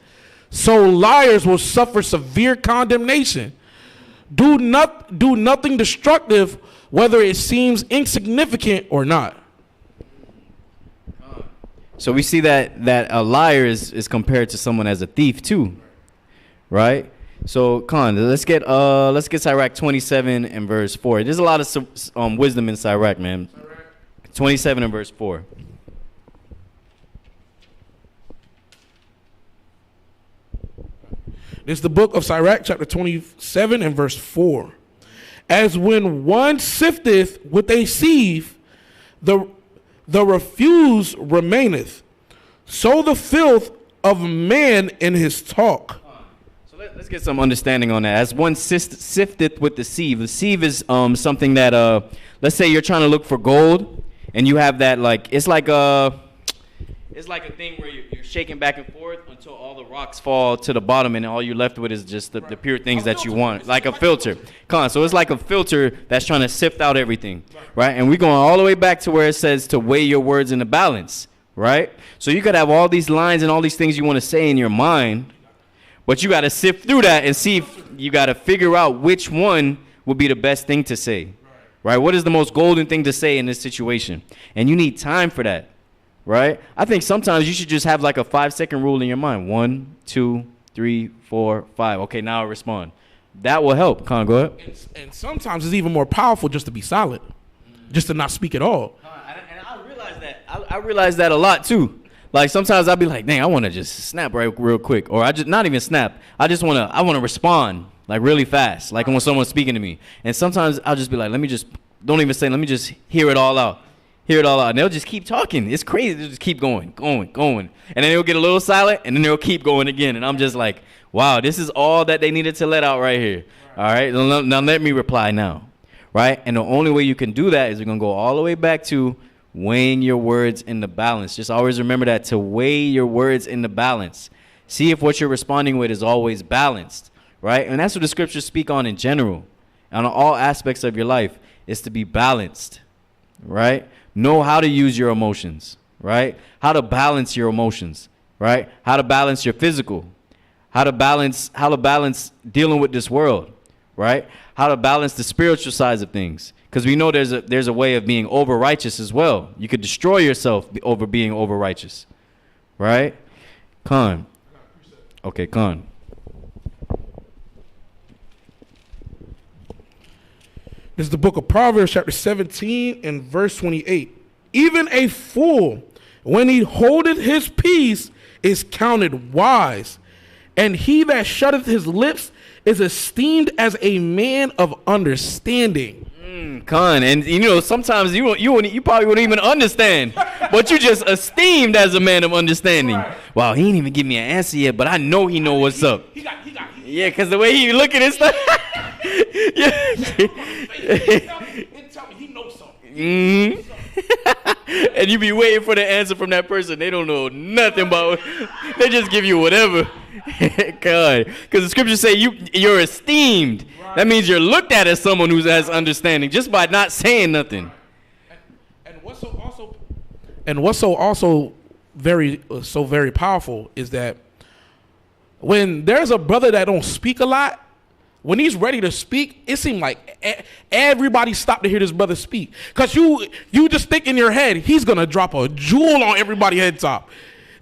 so liars will suffer severe condemnation. Do nothing destructive, whether it seems insignificant or not. So we see that a liar is compared to someone as a thief too, right? So let's get Sirach 27 and verse 4. There's a lot of wisdom in Sirach, man. 27 and verse 4. This is the book of Sirach, chapter 27 and verse 4. As when one sifteth with a sieve, the refuse remaineth, so the filth of man in his talk. So let's get some understanding on that. As one sifteth with the sieve. The sieve is something that let's say you're trying to look for gold, and you have that it's like a thing where you're shaking back and forth until all the rocks fall to the bottom, and all you're left with is just the pure things that you want, like a filter. So it's like a filter that's trying to sift out everything, right? And we're going all the way back to where it says to weigh your words in the balance, right? So you could have all these lines and all these things you want to say in your mind, but you got to sift through that and see if you got to figure out which one would be the best thing to say, right? What is the most golden thing to say in this situation? And you need time for that. Right? I think sometimes you should just have like a 5-second rule in your mind. 1, 2, 3, 4, 5. Okay, now I respond. That will help. Go ahead. And sometimes it's even more powerful just to be silent, just to not speak at all. And I realize that. I realize that a lot too. Like sometimes I'll be like, dang, I want to just snap real quick, or I just not even snap. I want to respond like really fast, like when someone's speaking to me. And sometimes I'll just be like, let me just hear it all out. And they'll just keep talking. It's crazy. They'll just keep going. And then they'll get a little silent, and then they'll keep going again. And I'm just like, wow, this is all that they needed to let out right here. All right? Now let me reply now. Right? And the only way you can do that is we're going to go all the way back to weighing your words in the balance. Just always remember that, to weigh your words in the balance. See if what you're responding with is always balanced. Right? And that's what the scriptures speak on in general. On all aspects of your life is to be balanced. Right? Know how to use your emotions, right? How to balance your emotions, right? How to balance your physical, how to balance dealing with this world, right? How to balance the spiritual sides of things. Because we know there's a way of being over righteous as well. You could destroy yourself over being over righteous, right? Okay, Khan. This is the book of Proverbs, chapter 17 and verse 28. Even a fool, when he holdeth his peace, is counted wise, and he that shutteth his lips is esteemed as a man of understanding. And sometimes you probably wouldn't even understand, but you just esteemed as a man of understanding. Right. Wow, he ain't even give me an answer yet, but I know he know what's up. Yeah, because the way he looking at stuff. Yeah. Tell me he knows something. Mm-hmm. And you be waiting for the answer from that person. They don't know nothing about it. They just give you whatever. Good. Because the scriptures say you're esteemed. Right. That means you're looked at as someone who has understanding just by not saying nothing. And what's so also very powerful is that when there's a brother that don't speak a lot, when he's ready to speak, it seems like everybody stopped to hear this brother speak. Because you just think in your head, he's going to drop a jewel on everybody's head top.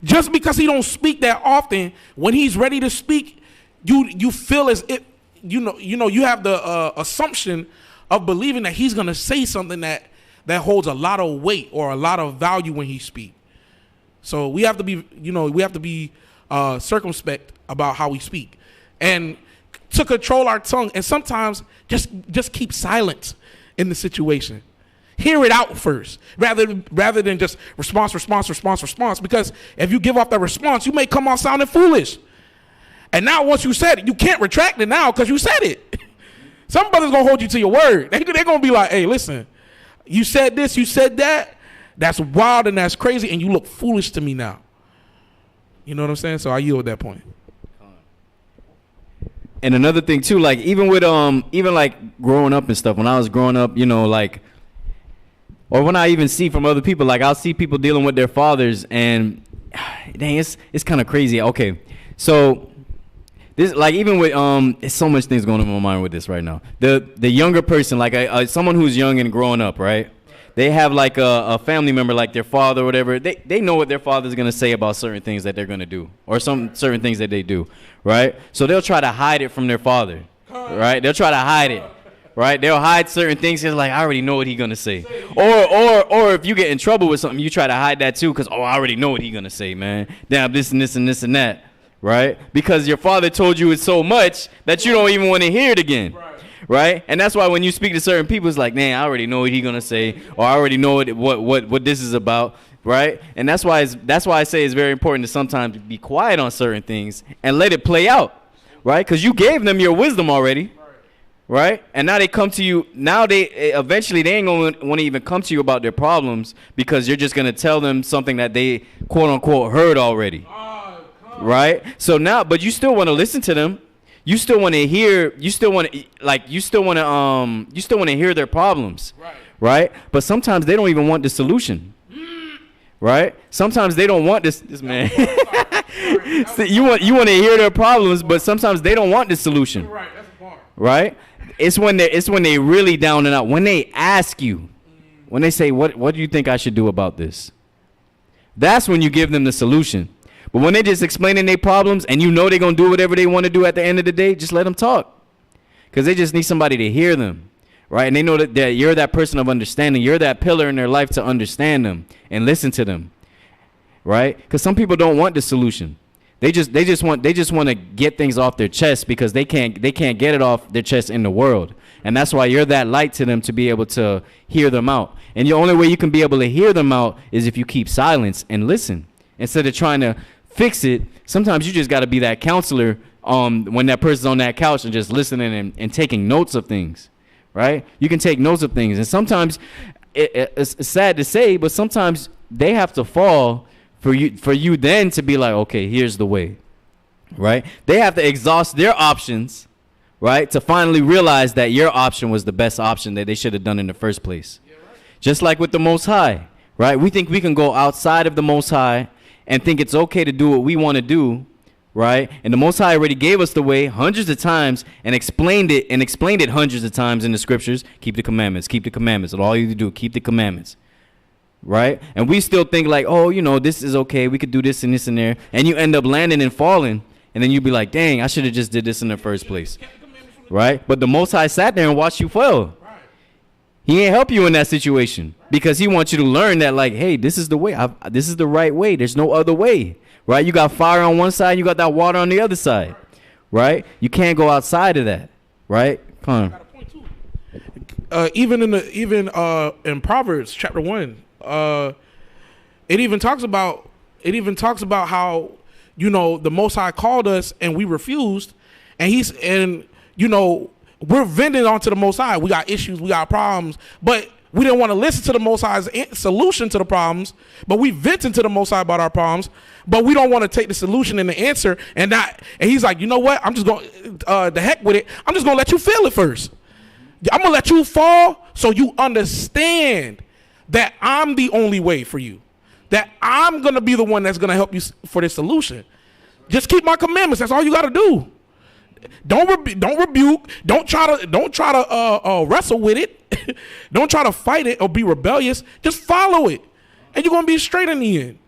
Just because he don't speak that often, when he's ready to speak, you feel as if, you have the assumption of believing that he's going to say something that holds a lot of weight or a lot of value when he speaks. So we have to be, circumspect about how we speak. And to control our tongue, and sometimes just keep silent in the situation. Hear it out first, rather than just response. Because if you give off that response, you may come off sounding foolish. And now once you said it, you can't retract it now because you said it. Some brothers gonna hold you to your word. They're gonna be like, hey, listen, you said this, you said that. That's wild and that's crazy, and you look foolish to me now. You know what I'm saying? So I yield at that point. And another thing too, like even with even like growing up and stuff, when I was growing up, like, or when I even see from other people, like I'll see people dealing with their fathers, and dang, it's kind of crazy. Okay, so this, like, even with there's so much things going on in my mind with this right now. The younger person, like someone who's young and growing up, right? They have like a family member, like their father or whatever. They know what their father's gonna say about certain things that they're gonna do, or some certain things that they do, right? So they'll try to hide it from their father, right? They'll try to hide it, right? They'll hide certain things. It's like, I already know what he's gonna say. Or if you get in trouble with something, you try to hide that too, because I already know what he's gonna say, man. Damn, this and this and this and that, right? Because your father told you it so much that you don't even want to hear it again. Right? And that's why when you speak to certain people, it's like, man, I already know what he's gonna say, or I already know what this is about, right? And that's why I say it's very important to sometimes be quiet on certain things and let it play out, right? Because you gave them your wisdom already, right? And now they come to you. Now they eventually ain't gonna want to even come to you about their problems, because you're just gonna tell them something that they quote unquote heard already, right? So now, but you still want to listen to them. You still want to hear. You still want to hear their problems, right? But sometimes they don't even want the solution, right? Sometimes they don't want this man. So you want to hear their problems, but sometimes they don't want the solution, right? It's when they really down and out. When they ask you, when they say, "What do you think I should do about this?" That's when you give them the solution. But when they just explaining their problems, and they're going to do whatever they want to do at the end of the day, just let them talk. Because they just need somebody to hear them, right? And they know that you're that person of understanding. You're that pillar in their life to understand them and listen to them, right? Because some people don't want the solution. They just want to get things off their chest, because they can't get it off their chest in the world. And that's why you're that light to them, to be able to hear them out. And the only way you can be able to hear them out is if you keep silence and listen. Instead of trying to fix it, sometimes you just got to be that counselor when that person's on that couch and just listening and taking notes of things, right? You can take notes of things. And sometimes it's sad to say, but sometimes they have to fall for you then to be like, okay, here's the way, right? They have to exhaust their options, right, to finally realize that your option was the best option that they should have done in the first place. Yeah, right. Just like with the Most High, right? We think we can go outside of the Most High and think it's okay to do what we want to do, right? And the Most High already gave us the way hundreds of times and explained it hundreds of times in the scriptures. Keep the commandments. That's all you do. Keep the commandments, right? And we still think like, oh, this is okay. We could do this and this and there. And you end up landing and falling. And then you be like, dang, I should have just did this in the first place, right? But the Most High sat there and watched you fall. He ain't help you in that situation, because he wants you to learn that, like, hey, this is the way. This is the right way. There's no other way, right? You got fire on one side, you got that water on the other side, right? You can't go outside of that, right? Come on. Even in Proverbs chapter 1, it even talks about how the Most High called us and we refused, and we're venting onto the Most High. We got issues, we got problems, but We didn't want to listen to the Most High's solution to the problems, but we venting to the Most High about our problems, but we don't want to take the solution and the answer and not. And he's like, you know what? I'm just going the heck with it. I'm just going to let you feel it first. I'm going to let you fall so you understand that I'm the only way for you, that I'm going to be the one that's going to help you for this solution. Just keep my commandments. That's all you got to do. Don't rebuke. Don't try to wrestle with it. Don't try to fight it or be rebellious. Just follow it, and you're gonna be straight in the end.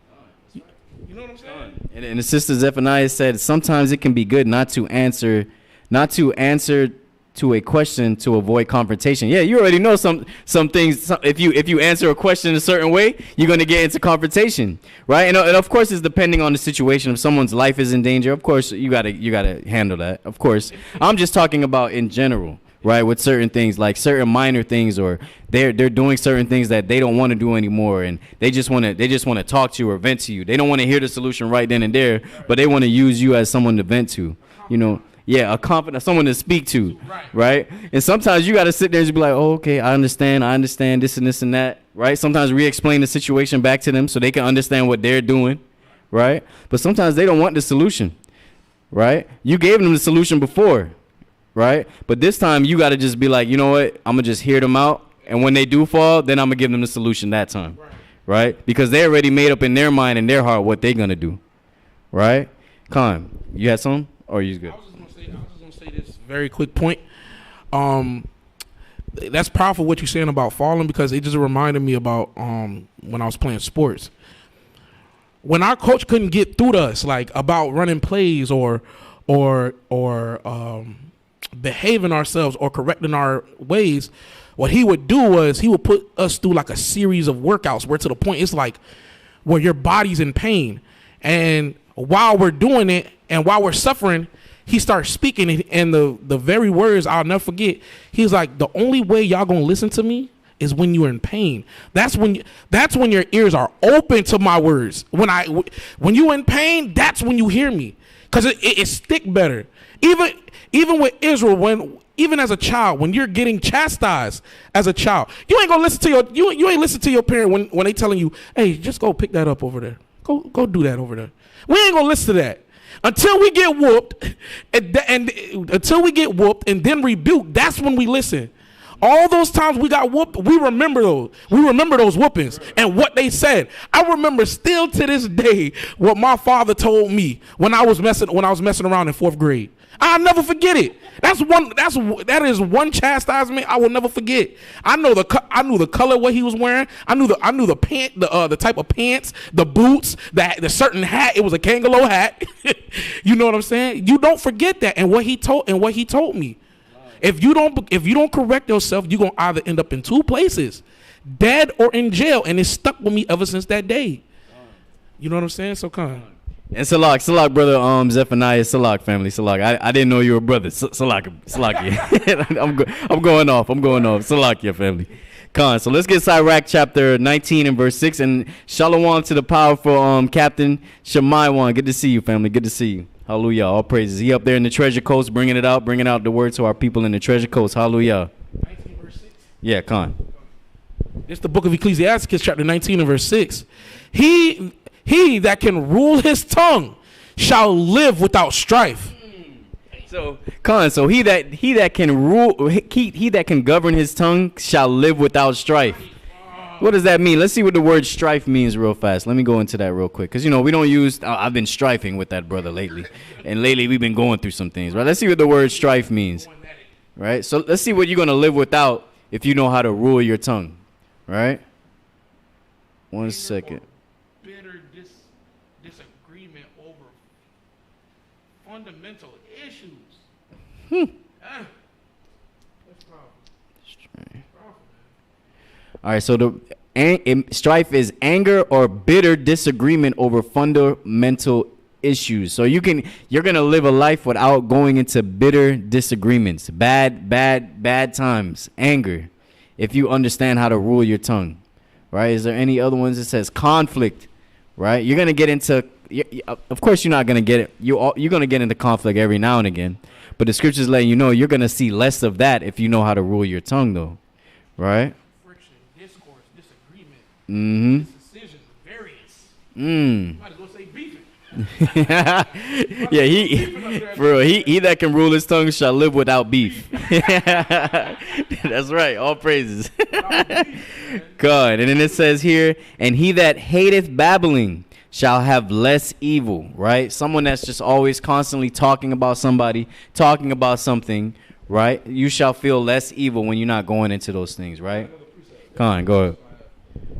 You know what I'm saying? And the sister Zephaniah said sometimes it can be good not to answer to a question to avoid confrontation. Yeah, you already know some things. If you answer a question a certain way, you're going to get into confrontation, right? And of course, it's depending on the situation. If someone's life is in danger, of course, you gotta handle that. Of course, I'm just talking about in general, right? With certain things, like certain minor things, or they're doing certain things that they don't want to do anymore, and they just want to talk to you or vent to you. They don't want to hear the solution right then and there, but they want to use you as someone to vent to, you know. Yeah, a confident, someone to speak to, right? And sometimes you got to sit there and be like, oh, okay, I understand this and this and that, right? Sometimes re-explain the situation back to them so they can understand what they're doing, right? But sometimes they don't want the solution, right? You gave them the solution before, right? But this time you got to just be like, you know what? I'm going to just hear them out. And when they do fall, then I'm going to give them the solution that time, right? Because they already made up in their mind and their heart what they're going to do, right? Khan, you had some, or are you good? I was just gonna say this very quick point. That's powerful what you're saying about falling, because it just reminded me about when I was playing sports. When our coach couldn't get through to us, like about running plays or behaving ourselves or correcting our ways, what he would do was he would put us through like a series of workouts where to the point it's like where your body's in pain, and while we're doing it and while we're suffering, he starts speaking, and the very words I'll never forget. He's like, the only way y'all gonna listen to me is when you're in pain. That's when your ears are open to my words. When you in pain, that's when you hear me, because it stick better. Even with Israel, even as a child, when you're getting chastised as a child, you ain't gonna listen to you ain't listen to your parent when they telling you, hey, just go pick that up over there. Go do that over there. We ain't gonna listen to that. Until we get whooped, and until we get whooped and then rebuked, that's when we listen. All those times we got whooped, we remember those. We remember those whoopings and what they said. I remember still to this day what my father told me when I was messing around in 4th grade. I'll never forget it. That is one chastisement I will never forget. I knew the color what he was wearing. I knew the pant, the type of pants, the boots, the certain hat. It was a Kangaloo hat. You know what I'm saying? You don't forget that, and what he told me. If you don't correct yourself, you're gonna either end up in two places, dead or in jail, and it's stuck with me ever since that day. You know what I'm saying? So come on. And Salak, brother, Zephaniah, Salak family, Salak. I didn't know you were brother. Salak. I'm going off. Salakia family. Khan. So let's get Sirach chapter 19 and verse 6. And shalom to the powerful Captain Shemaiwan. Good to see you, family. Good to see you. Hallelujah. All praises. He up there in the treasure coast, bringing out the word to our people in the treasure coast. Hallelujah. 19 verse 6. Yeah, Khan. It's the book of Ecclesiastes, chapter 19 and verse 6. He that can rule his tongue shall live without strife. So, Khan, so he that can govern his tongue shall live without strife. What does that mean? Let's see what the word strife means real fast. Let me go into that real quick, because we don't use. I've been strifing with that brother lately, and lately we've been going through some things. Right? Let's see what the word strife means. Right. So let's see what you're gonna live without if you know how to rule your tongue. Right. 1 second. Bitter disagreement over fundamental issues. That's powerful. All right, so the strife is anger or bitter disagreement over fundamental issues. So you're gonna live a life without going into bitter disagreements, bad times, anger, if you understand how to rule your tongue. Right? Is there any other ones that says conflict? Right? You're gonna get into. Of course, you're not gonna get it. You're gonna get into conflict every now and again, but the scriptures letting you know you're gonna see less of that if you know how to rule your tongue, though. Right? Friction, Mm-hmm. Decisions, variance. Mm. Might as well say beefing. Yeah, he that can rule his tongue shall live without beef. That's right. All praises. God. And then it says here, and he that hateth babbling shall have less evil, right? Someone that's just always constantly talking about somebody, talking about something, right? You shall feel less evil when you're not going into those things, right? Come on, go ahead.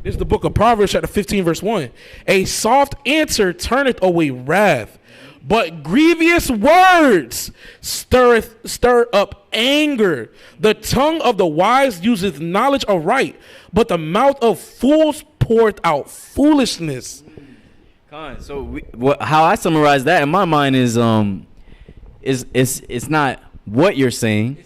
This is the book of Proverbs, chapter 15, verse 1. A soft answer turneth away wrath, but grievous words stir up anger. The tongue of the wise useth knowledge aright, but the mouth of fools poureth out foolishness. So how I summarize that in my mind is it's not what you're saying.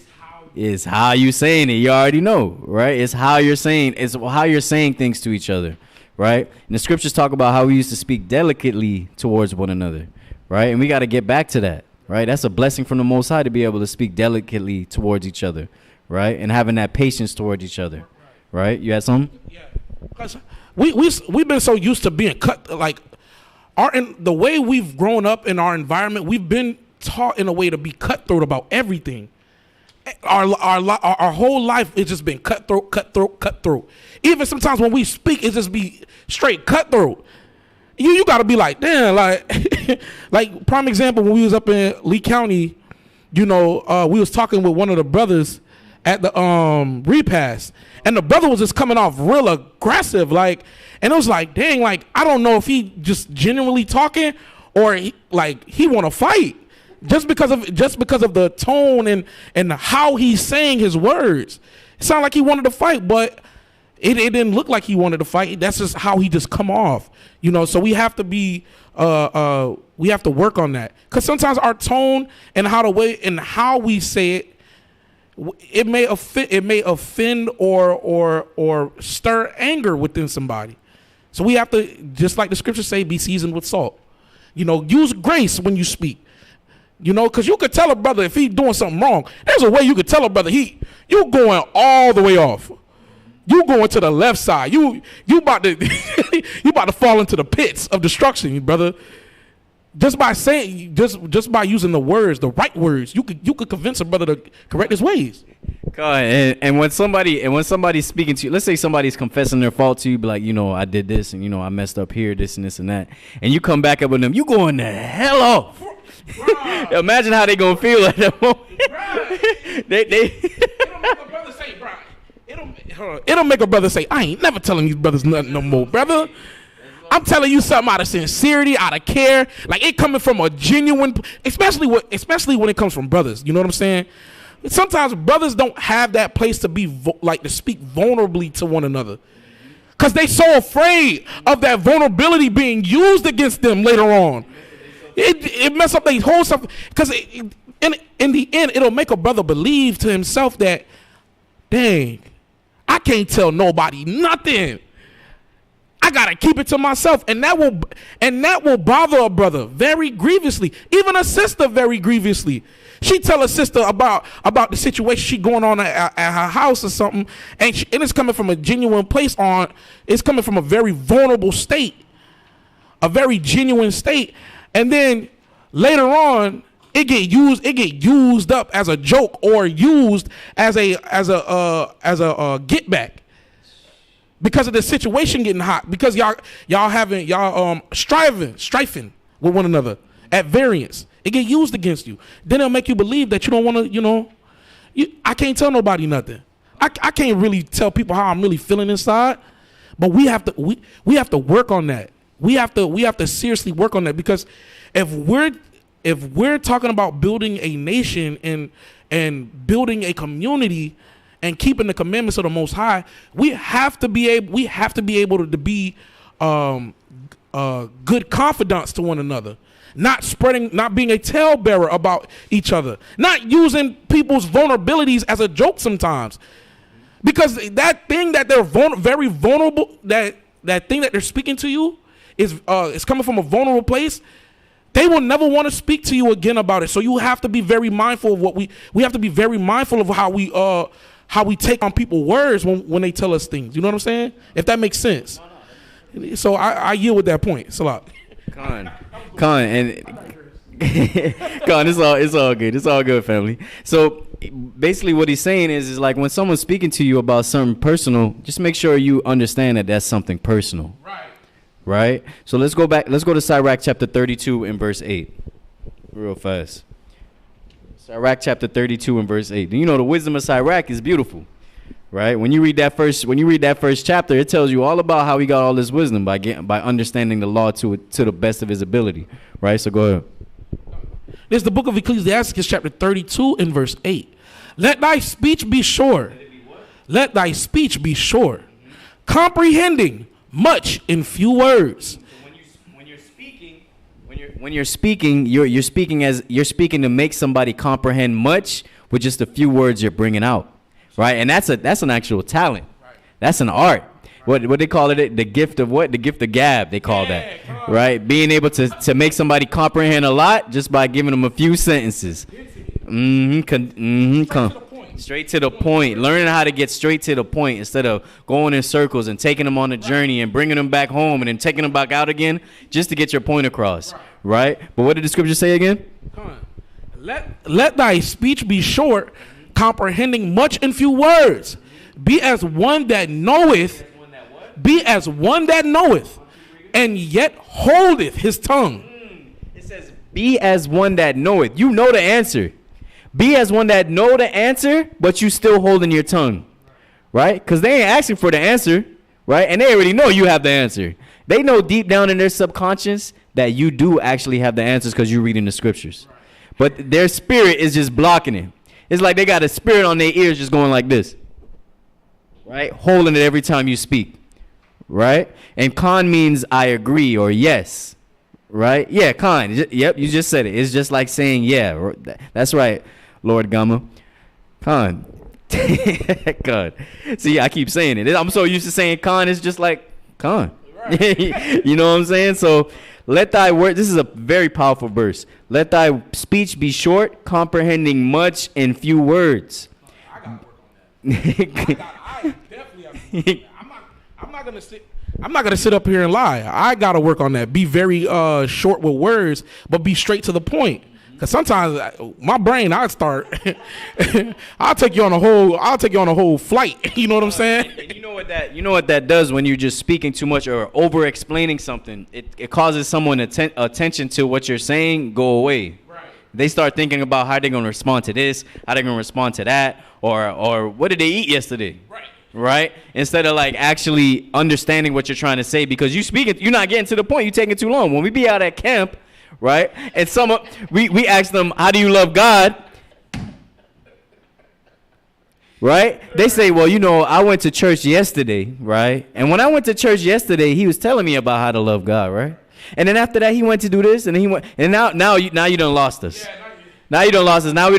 It's how you saying it. You already know, right? It's how you're saying. It's how you're saying things to each other, right? And the scriptures talk about how we used to speak delicately towards one another, right? And we got to get back to that, right? That's a blessing from the Most High to be able to speak delicately towards each other, right? And having that patience towards each other, right? You had something? Yeah, because we've been so used to being cut, like the way we've grown up in our environment, we've been taught in a way to be cutthroat about everything. Our whole life it's just been cutthroat. Even sometimes when we speak, it just be straight cutthroat. You got to be like, damn, like, like prime example when we was up in Lee County, we was talking with one of the brothers at the repast, and the brother was just coming off real aggressive, like, and it was like, dang, like I don't know if he just genuinely talking or he want to fight. Just because of the tone and how he's saying his words, it sounded like he wanted to fight, but it didn't look like he wanted to fight. That's just how he just come off, So we have to be we have to work on that, because sometimes our tone and how we say it, it may offend or stir anger within somebody. So we have to, just like the scriptures say, be seasoned with salt. Use grace when you speak. Because you could tell a brother if he's doing something wrong. There's a way you could tell a brother you going all the way off. You going to the left side. You about to you about to fall into the pits of destruction, brother. Just by saying, just by using the right words, you could convince a brother to correct his ways. God, and when somebody's speaking to you, let's say somebody's confessing their fault to you, be like, I did this, and I messed up here, this and this and that, and you come back up with them, you going the hell off. Imagine how they gonna feel at that moment. It'll make a brother say, bro. It'll make a brother say, I ain't never telling these brothers nothing no more, brother. I'm telling you something out of sincerity, out of care, like it coming from a genuine, especially when it comes from brothers. You know what I'm saying? Sometimes brothers don't have that place to be to speak vulnerably to one another, because they so afraid of that vulnerability being used against them later on. It mess up their whole stuff, because in the end it'll make a brother believe to himself that, dang, I can't tell nobody nothing. I gotta keep it to myself, and that will bother a brother very grievously, even a sister very grievously. She tell a sister about the situation she going on at her house or something, and it's coming from a genuine place. It's coming from a very vulnerable state, a very genuine state. And then later on, it get used up as a joke or used as a get back, because of the situation getting hot, because y'all strifing with one another at variance. It get used against you. Then it'll make you believe that you don't want to. I can't tell nobody nothing. I can't really tell people how I'm really feeling inside. But we have to work on that. We have to seriously work on that, because if we're talking about building a nation and building a community and keeping the commandments of the Most High, we have to be able to be good confidants to one another, not being a talebearer about each other, not using people's vulnerabilities as a joke sometimes, because that thing that they're very vulnerable, that thing that they're speaking to you is coming from a vulnerable place. They will never want to speak to you again about it. So you have to be very mindful of what we have to be very mindful of how we take on people's words when they tell us things. You know what I'm saying? If that makes sense. No, So I yield with that point. Salat. Con, and Con, it's all good. It's all good, family. So basically, what he's saying is like when someone's speaking to you about something personal, just make sure you understand that that's something personal. Right. Right. So let's go back. Let's go to Sirach chapter 32 and verse 8, real fast. Sirach chapter 32 and verse 8. You know the wisdom of Sirach is beautiful. Right? When you read that first chapter, it tells you all about how he got all this wisdom by understanding the law to the best of his ability. Right? So go ahead. This is the book of Ecclesiastes, chapter 32 and verse 8. Let thy speech be sure. Let thy speech be sure. Comprehending much in few words. When you're speaking, you're speaking to make somebody comprehend much with just a few words you're bringing out. Right, and that's an actual talent. Right. That's an art. Right. What they call it? The gift of what? The gift of gab. They call that. Right, being able to make somebody comprehend a lot just by giving them a few sentences. Straight to the point. Learning how to get straight to the point instead of going in circles and taking them on a journey and bringing them back home and then taking them back out again just to get your point across. Right. But what did the scripture say again? Let thy speech be short, comprehending much in few words. Be as one that knoweth. Be as one that knoweth, and yet holdeth his tongue. It says, be as one that knoweth. You know the answer. Be as one that know the answer, but you still holding your tongue. Right? Because they ain't asking for the answer. Right? And they already know you have the answer. They know deep down in their subconscious that you do actually have the answers because you're reading the scriptures. But their spirit is just blocking it. It's like they got a spirit on their ears just going like this, right? Holding it every time you speak, right? And con means I agree or yes, right? Yeah, con. Yep, you just said it. It's just like saying yeah. That's right, Lord Gamma. Con. Con. See, I keep saying it. I'm so used to saying con. It's just like con. Right. You know what I'm saying? So let thy word, this is a very powerful verse. Let thy speech be short, comprehending much in few words. I got to work on that. I definitely I'm not gonna sit up here and lie. I gotta work on that. Be very short with words, but be straight to the point. Cause sometimes my brain, I'll take you on a whole flight. You know what I'm saying? And you know what that does when you're just speaking too much or over explaining something. It causes someone attention to what you're saying go away. Right. They start thinking about how they're gonna respond to this, how they're gonna respond to that, or what did they eat yesterday? Right. Right? Instead of like actually understanding what you're trying to say, because you're not getting to the point. You're taking too long. When we be out at camp, right? And we ask them, how do you love God? Right? They say, well, I went to church yesterday, right? And when I went to church yesterday, he was telling me about how to love God, right? And then after that, he went to do this, and then he went, and now you done lost us. Now you done lost us. Now we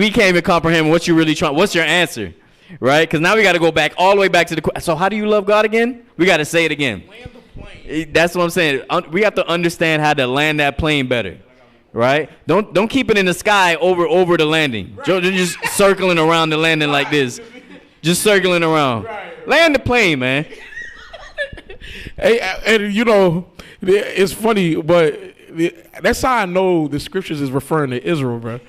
can't even comprehend what you really trying. What's your answer? Right? Because now we got to go back all the way back to the. So how do you love God again? We got to say it again. Land the plane. That's what I'm saying. We have to understand how to land that plane better. Right? Don't keep it in the sky over the landing. Right. Just circling around the landing like this. Just circling around. Right. Land the plane, man. Hey, and it's funny, but that's how I know the scriptures is referring to Israel, bro.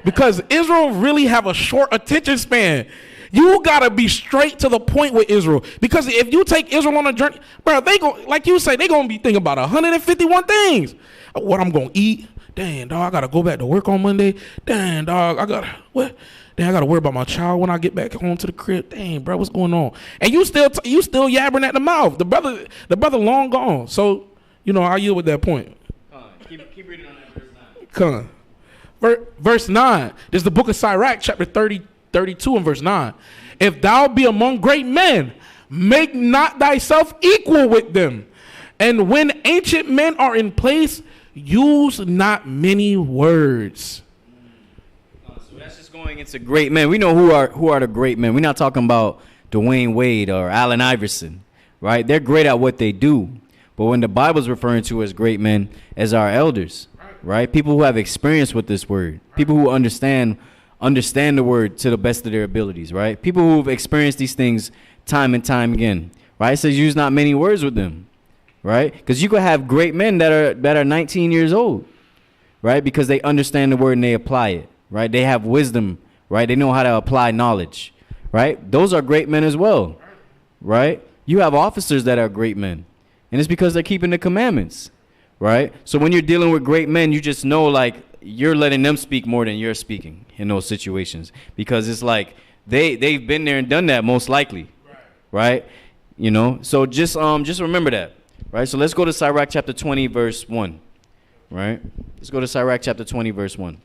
Because Israel really have a short attention span. You gotta be straight to the point with Israel, because if you take Israel on a journey, bro, they go like you say, they gonna be thinking about 151 things. What I'm gonna eat? Dang, dog, I gotta go back to work on Monday. Dang, dog, I gotta worry about my child when I get back home to the crib. Dang, bro, what's going on? And you still yabbering at the mouth. The brother long gone. So I yield with that point. Keep reading on that verse 9. Verse 9. This is the book of Sirach, chapter 32 and verse 9. If thou be among great men, make not thyself equal with them. And when ancient men are in place, use not many words. So that's just going into great men. We know who are the great men. We're not talking about Dwayne Wade or Allen Iverson, right? They're great at what they do. But when the Bible's referring to as great men, as our elders, right? People who have experience with this word, people who understand the word to the best of their abilities, right? People who've experienced these things time and time again, right? It says use not many words with them, right? Because you could have great men that are 19 years old, right? Because they understand the word and they apply it, right? They have wisdom, right? They know how to apply knowledge, right? Those are great men as well, right? You have officers that are great men, and it's because they're keeping the commandments, right? So when you're dealing with great men, you just know, like, you're letting them speak more than you're speaking in those situations, because it's like they've been there and done that most likely, right? You know, so just remember that, right? So let's go to Sirach chapter 20, verse 1, right? Let's go to Sirach chapter 20, verse 1.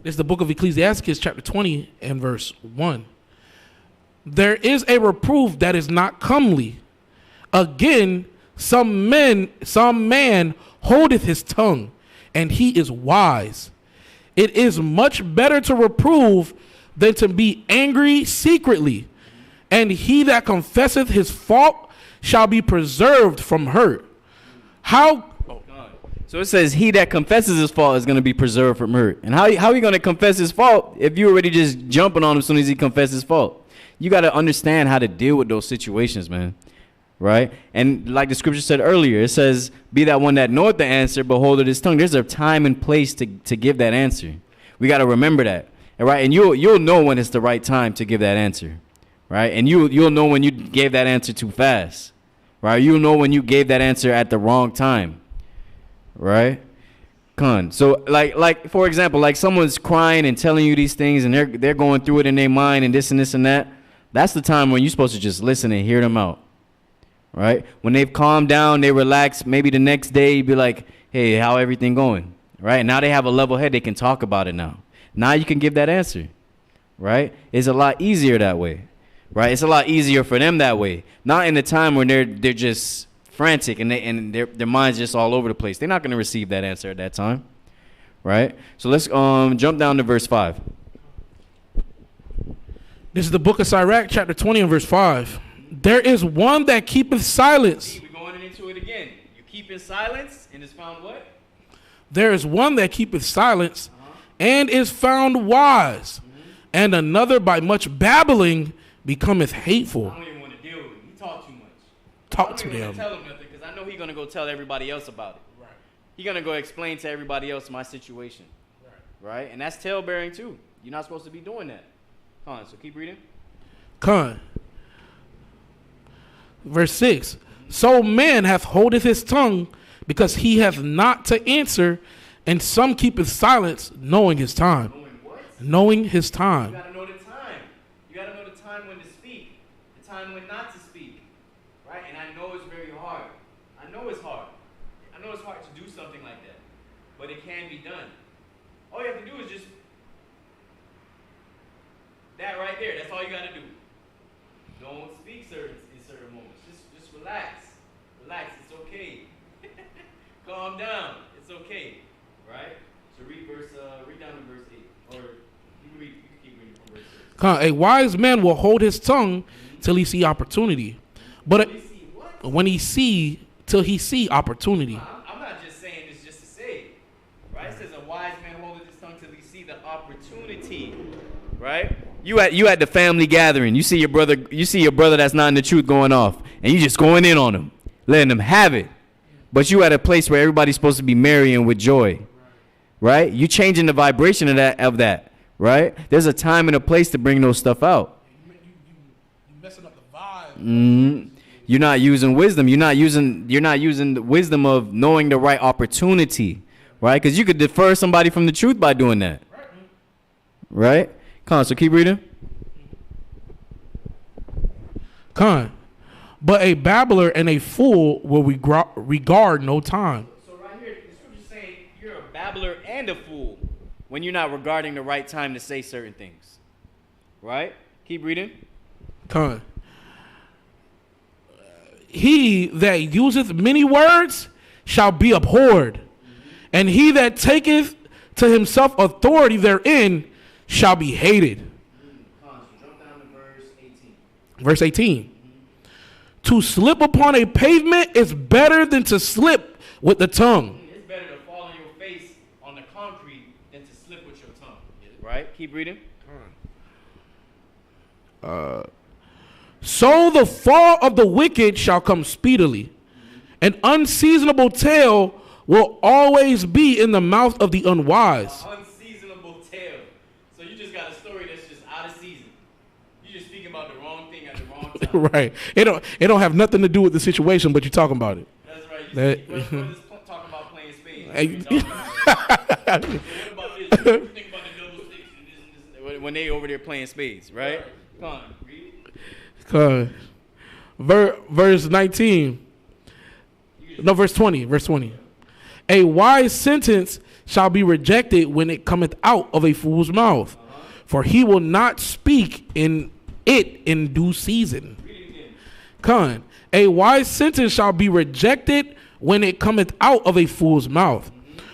This is the book of Ecclesiastes, chapter 20 and verse 1. There is a reproof that is not comely. Again, some man holdeth his tongue, and he is wise. It is much better to reprove than to be angry secretly. And he that confesseth his fault shall be preserved from hurt. How? So it says he that confesses his fault is going to be preserved from hurt. And how are you going to confess his fault if you already just jumping on him as soon as he confesses his fault? You got to understand how to deal with those situations, man. Right? And like the scripture said earlier, it says, be that one that knoweth the answer, but holdeth his tongue. There's a time and place to give that answer. We got to remember that. Right? And you'll know when it's the right time to give that answer. Right? And you'll know when you gave that answer too fast. Right? You'll know when you gave that answer at the wrong time. Right? So like for example, like someone's crying and telling you these things, and they're going through it in their mind and this and that. That's the time when you're supposed to just listen and hear them out. Right? When they've calmed down, they relax, maybe the next day you be like, hey, how everything going? Right? Now they have a level head, they can talk about it now. Now you can give that answer. Right? It's a lot easier that way. Right? It's a lot easier for them that way. Not in the time when they're just frantic and their mind's just all over the place. They're not going to receive that answer at that time. Right? So let's jump down to verse 5. This is the book of Sirach, chapter 20 and verse 5. There is one that keepeth silence. We're going into it again. You keep in silence and is found what? There is one that keepeth silence and is found wise. And another by much babbling becometh hateful. I don't even want to deal with him. You talk too much. Talk to them. I don't them. even tell him nothing because I know he's going to go tell everybody else about it. Right. He's going to go explain to everybody else my situation. Right? And that's tale-bearing too. You're not supposed to be doing that. Come on, so keep reading. Con. Verse 6. So man hath holdeth his tongue, because he hath not to answer, and some keepeth silence, knowing his time. Knowing what? Knowing his time. You got to know the time. You got to know the time when to speak, the time when not to speak. Right? And I know it's very hard. I know it's hard. I know it's hard to do something like that. But it can be done. All you have to do is just that right there. That's all you got to do. Don't speak in certain moments. Just relax. Relax. It's okay. Calm down. It's okay. Right? So read down to verse 8. Or you can keep reading from verse 6. A wise man will hold his tongue till he see opportunity. But till he see opportunity. I'm not just saying this just to say it. Right? It says a wise man holdeth his tongue till he see the opportunity. Right? You at the family gathering. You see your brother that's not in the truth going off, and you just going in on him, letting him have it. But you at a place where everybody's supposed to be marrying with joy. Right? You changing the vibration of that. Right? There's a time and a place to bring those stuff out. You messing up the vibe. You're not using wisdom. You're not using the wisdom of knowing the right opportunity. Right? Because you could defer somebody from the truth by doing that. Right? Come on, so keep reading. But a babbler and a fool will regard no time. So right here, the scripture's saying you're a babbler and a fool when you're not regarding the right time to say certain things. Right? Keep reading. He that useth many words shall be abhorred, and he that taketh to himself authority therein shall be hated. Jump down to verse 18. Verse 18. To slip upon a pavement is better than to slip with the tongue. It's better to fall on your face on the concrete than to slip with your tongue. Right? Keep reading. So the fall of the wicked shall come speedily. An unseasonable tale will always be in the mouth of the unwise. Unseasonable tale. So you just got a story that's just out of season. You're just speaking about the wrong thing at the wrong time. Right. It don't have nothing to do with the situation, but you're talking about it. That's right. That- Brothers talking about playing spades. Hey. So what about this? What do you think about the double sticks and this? When they over there playing spades, right? Come on, read it. Verse 19. No, verse 20. Verse 20. A wise sentence shall be rejected when it cometh out of a fool's mouth, for he will not speak in due season. Con. A wise sentence shall be rejected when it cometh out of a fool's mouth,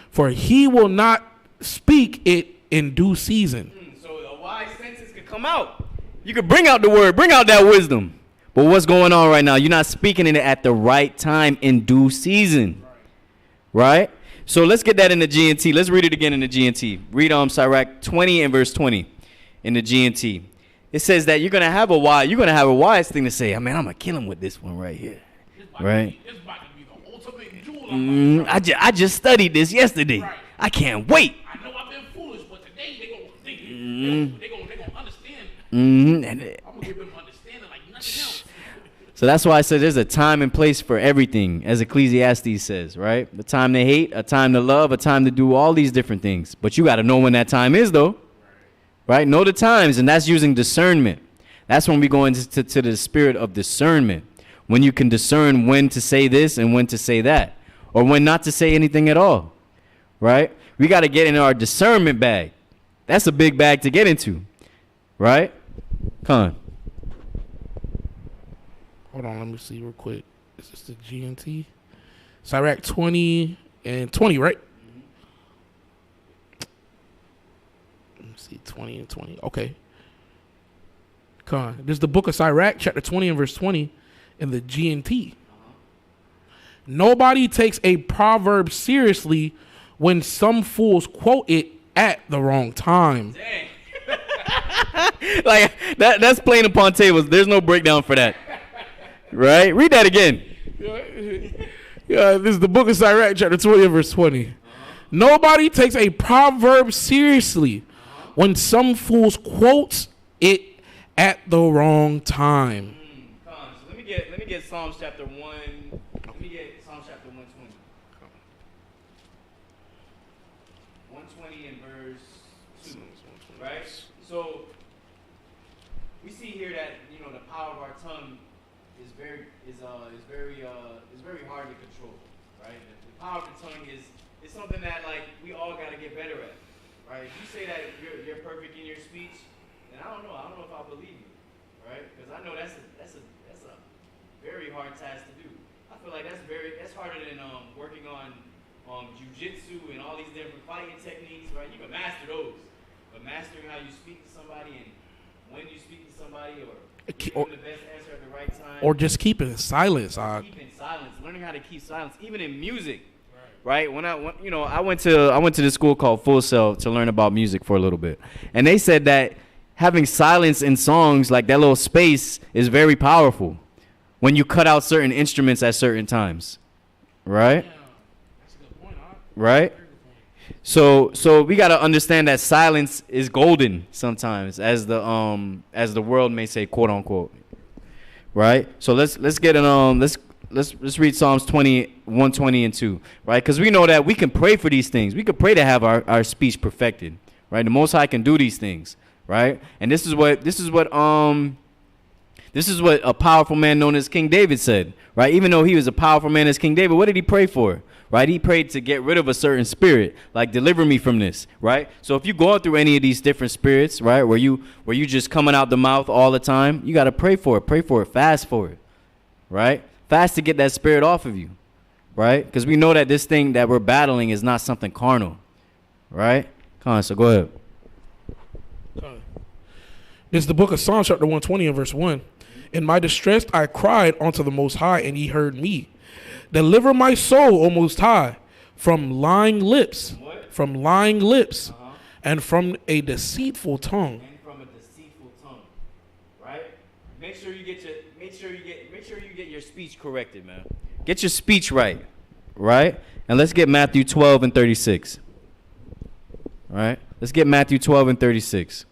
for he will not speak it in due season. So a wise sentence could come out. You could bring out the word, bring out that wisdom. But what's going on right now? You're not speaking in it at the right time in due season. Right? So let's get that in the GNT. Let's read it again in the GNT. Read Sirach 20 and verse 20 in the GNT. It says that you're gonna have a wise thing to say. I mean, I'm gonna kill him with this one right here. Right? It's about to be the ultimate jewel. I just studied this yesterday. Right. I can't wait. I know I've been foolish, but today they gonna understand. And I'm gonna give them understanding like nothing else. so that's why I said there's a time and place for everything, as Ecclesiastes says, right? A time to hate, a time to love, a time to do all these different things. But you got to know when that time is, though. Right? Know the times, and that's using discernment. That's when we go into the spirit of discernment, when you can discern when to say this and when to say that, or when not to say anything at all. Right? We got to get in our discernment bag. That's a big bag to get into. Right? Come on. Hold on, let me see real quick. Is this the GNT? Sirach 20 and 20, right? Let me see, 20 and 20. Okay. Come on. This is the book of Sirach, chapter 20 and verse 20 in the GNT. Nobody takes a proverb seriously when some fools quote it at the wrong time. Dang. Like, that's playing upon tables. There's no breakdown for that. Right? Read that again. Yeah, this is the book of Sirach, chapter 20, verse 20. Nobody takes a proverb seriously when some fools quotes it at the wrong time. So let me get Psalms chapter 1. Let me get Psalms chapter 120. 120 and verse 2. Right? So we see here that, you know, the power of our tongue is very hard to control, right? The power of the tongue is something that, like, we all got to get better at, right? If you say that you're perfect in your speech, then I don't know if I believe you, right? Because I know that's a very hard task to do. I feel like that's harder than working on jujitsu and all these different fighting techniques, right? You can master those, but mastering how you speak to somebody and when you speak to somebody, or giving the best answer at the right time, Or just keeping silence. keeping silence, learning how to keep silence, even in music. Right? When I went to this school called Full Sail to learn about music for a little bit, and they said that having silence in songs, like that little space, is very powerful when you cut out certain instruments at certain times. Right? That's a good point, Right? So we got to understand that silence is golden sometimes, as the world may say, quote unquote. Right? So let's get an let's read Psalms 20, 120 and 2, right? Because we know that we can pray for these things. We can pray to have our speech perfected, right? The Most High can do these things, right? And this is what a powerful man known as King David said, right? Even though he was a powerful man as King David, what did he pray for? Right? He prayed to get rid of a certain spirit, like deliver me from this, right? So if you're going through any of these different spirits, right, where you just coming out the mouth all the time, you got to pray for it, fast for it, right? Fast to get that spirit off of you, right? Because we know that this thing that we're battling is not something carnal, right? Come on, so go ahead. This is the book of Psalms, chapter 120 and verse 1. In my distress I cried unto the Most High, and he heard me. Deliver my soul, O Most High, from lying lips, and from a deceitful tongue. And from a deceitful tongue, right? Make sure you get your speech corrected, man. Get your speech right, right? And let's get Matthew 12 and 36. All right? Let's get Matthew 12 and 36.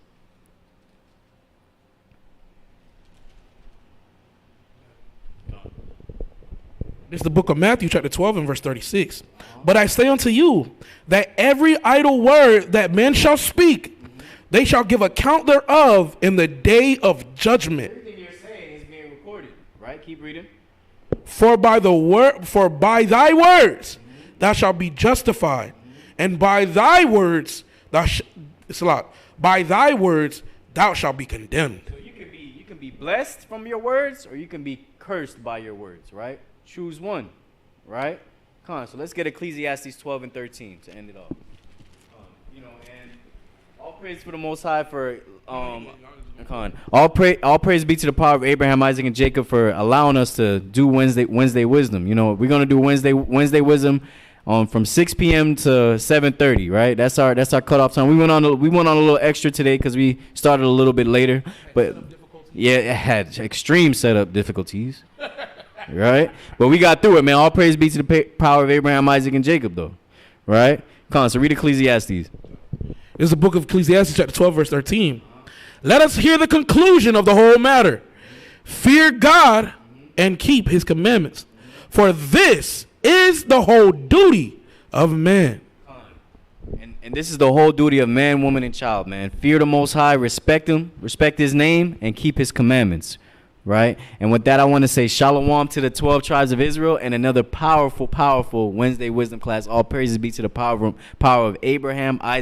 This is the book of Matthew, chapter 12 and verse 36. But I say unto you that every idle word that men shall speak, they shall give account thereof in the day of judgment. Everything you're saying is being recorded, right? Keep reading. For by thy words thou shalt be justified, and by thy words by thy words thou shalt be condemned. So you can be blessed from your words, or you can be cursed by your words, right? Choose one, right? Come on, so let's get Ecclesiastes 12 and 13 to end it off. And all praise for the Most High for all praise be to the power of Abraham, Isaac, and Jacob for allowing us to do Wednesday wisdom. We're gonna do Wednesday wisdom from 6 p.m. to 7:30, right? That's our cutoff time. We went on a little extra today because we started a little bit later, but yeah, it had extreme setup difficulties. Right? But we got through it, man. All praise be to the power of Abraham, Isaac, and Jacob, though. Right? Come on, so read Ecclesiastes. This is the book of Ecclesiastes, chapter 12, verse 13. Let us hear the conclusion of the whole matter. Fear God and keep his commandments, for this is the whole duty of man. And this is the whole duty of man, woman, and child, man. Fear the Most High, respect him, respect his name, and keep his commandments. Right? And with that, I want to say shalom to the 12 tribes of Israel and another powerful Wednesday wisdom class. All praises be to the power of Abraham, Isaac.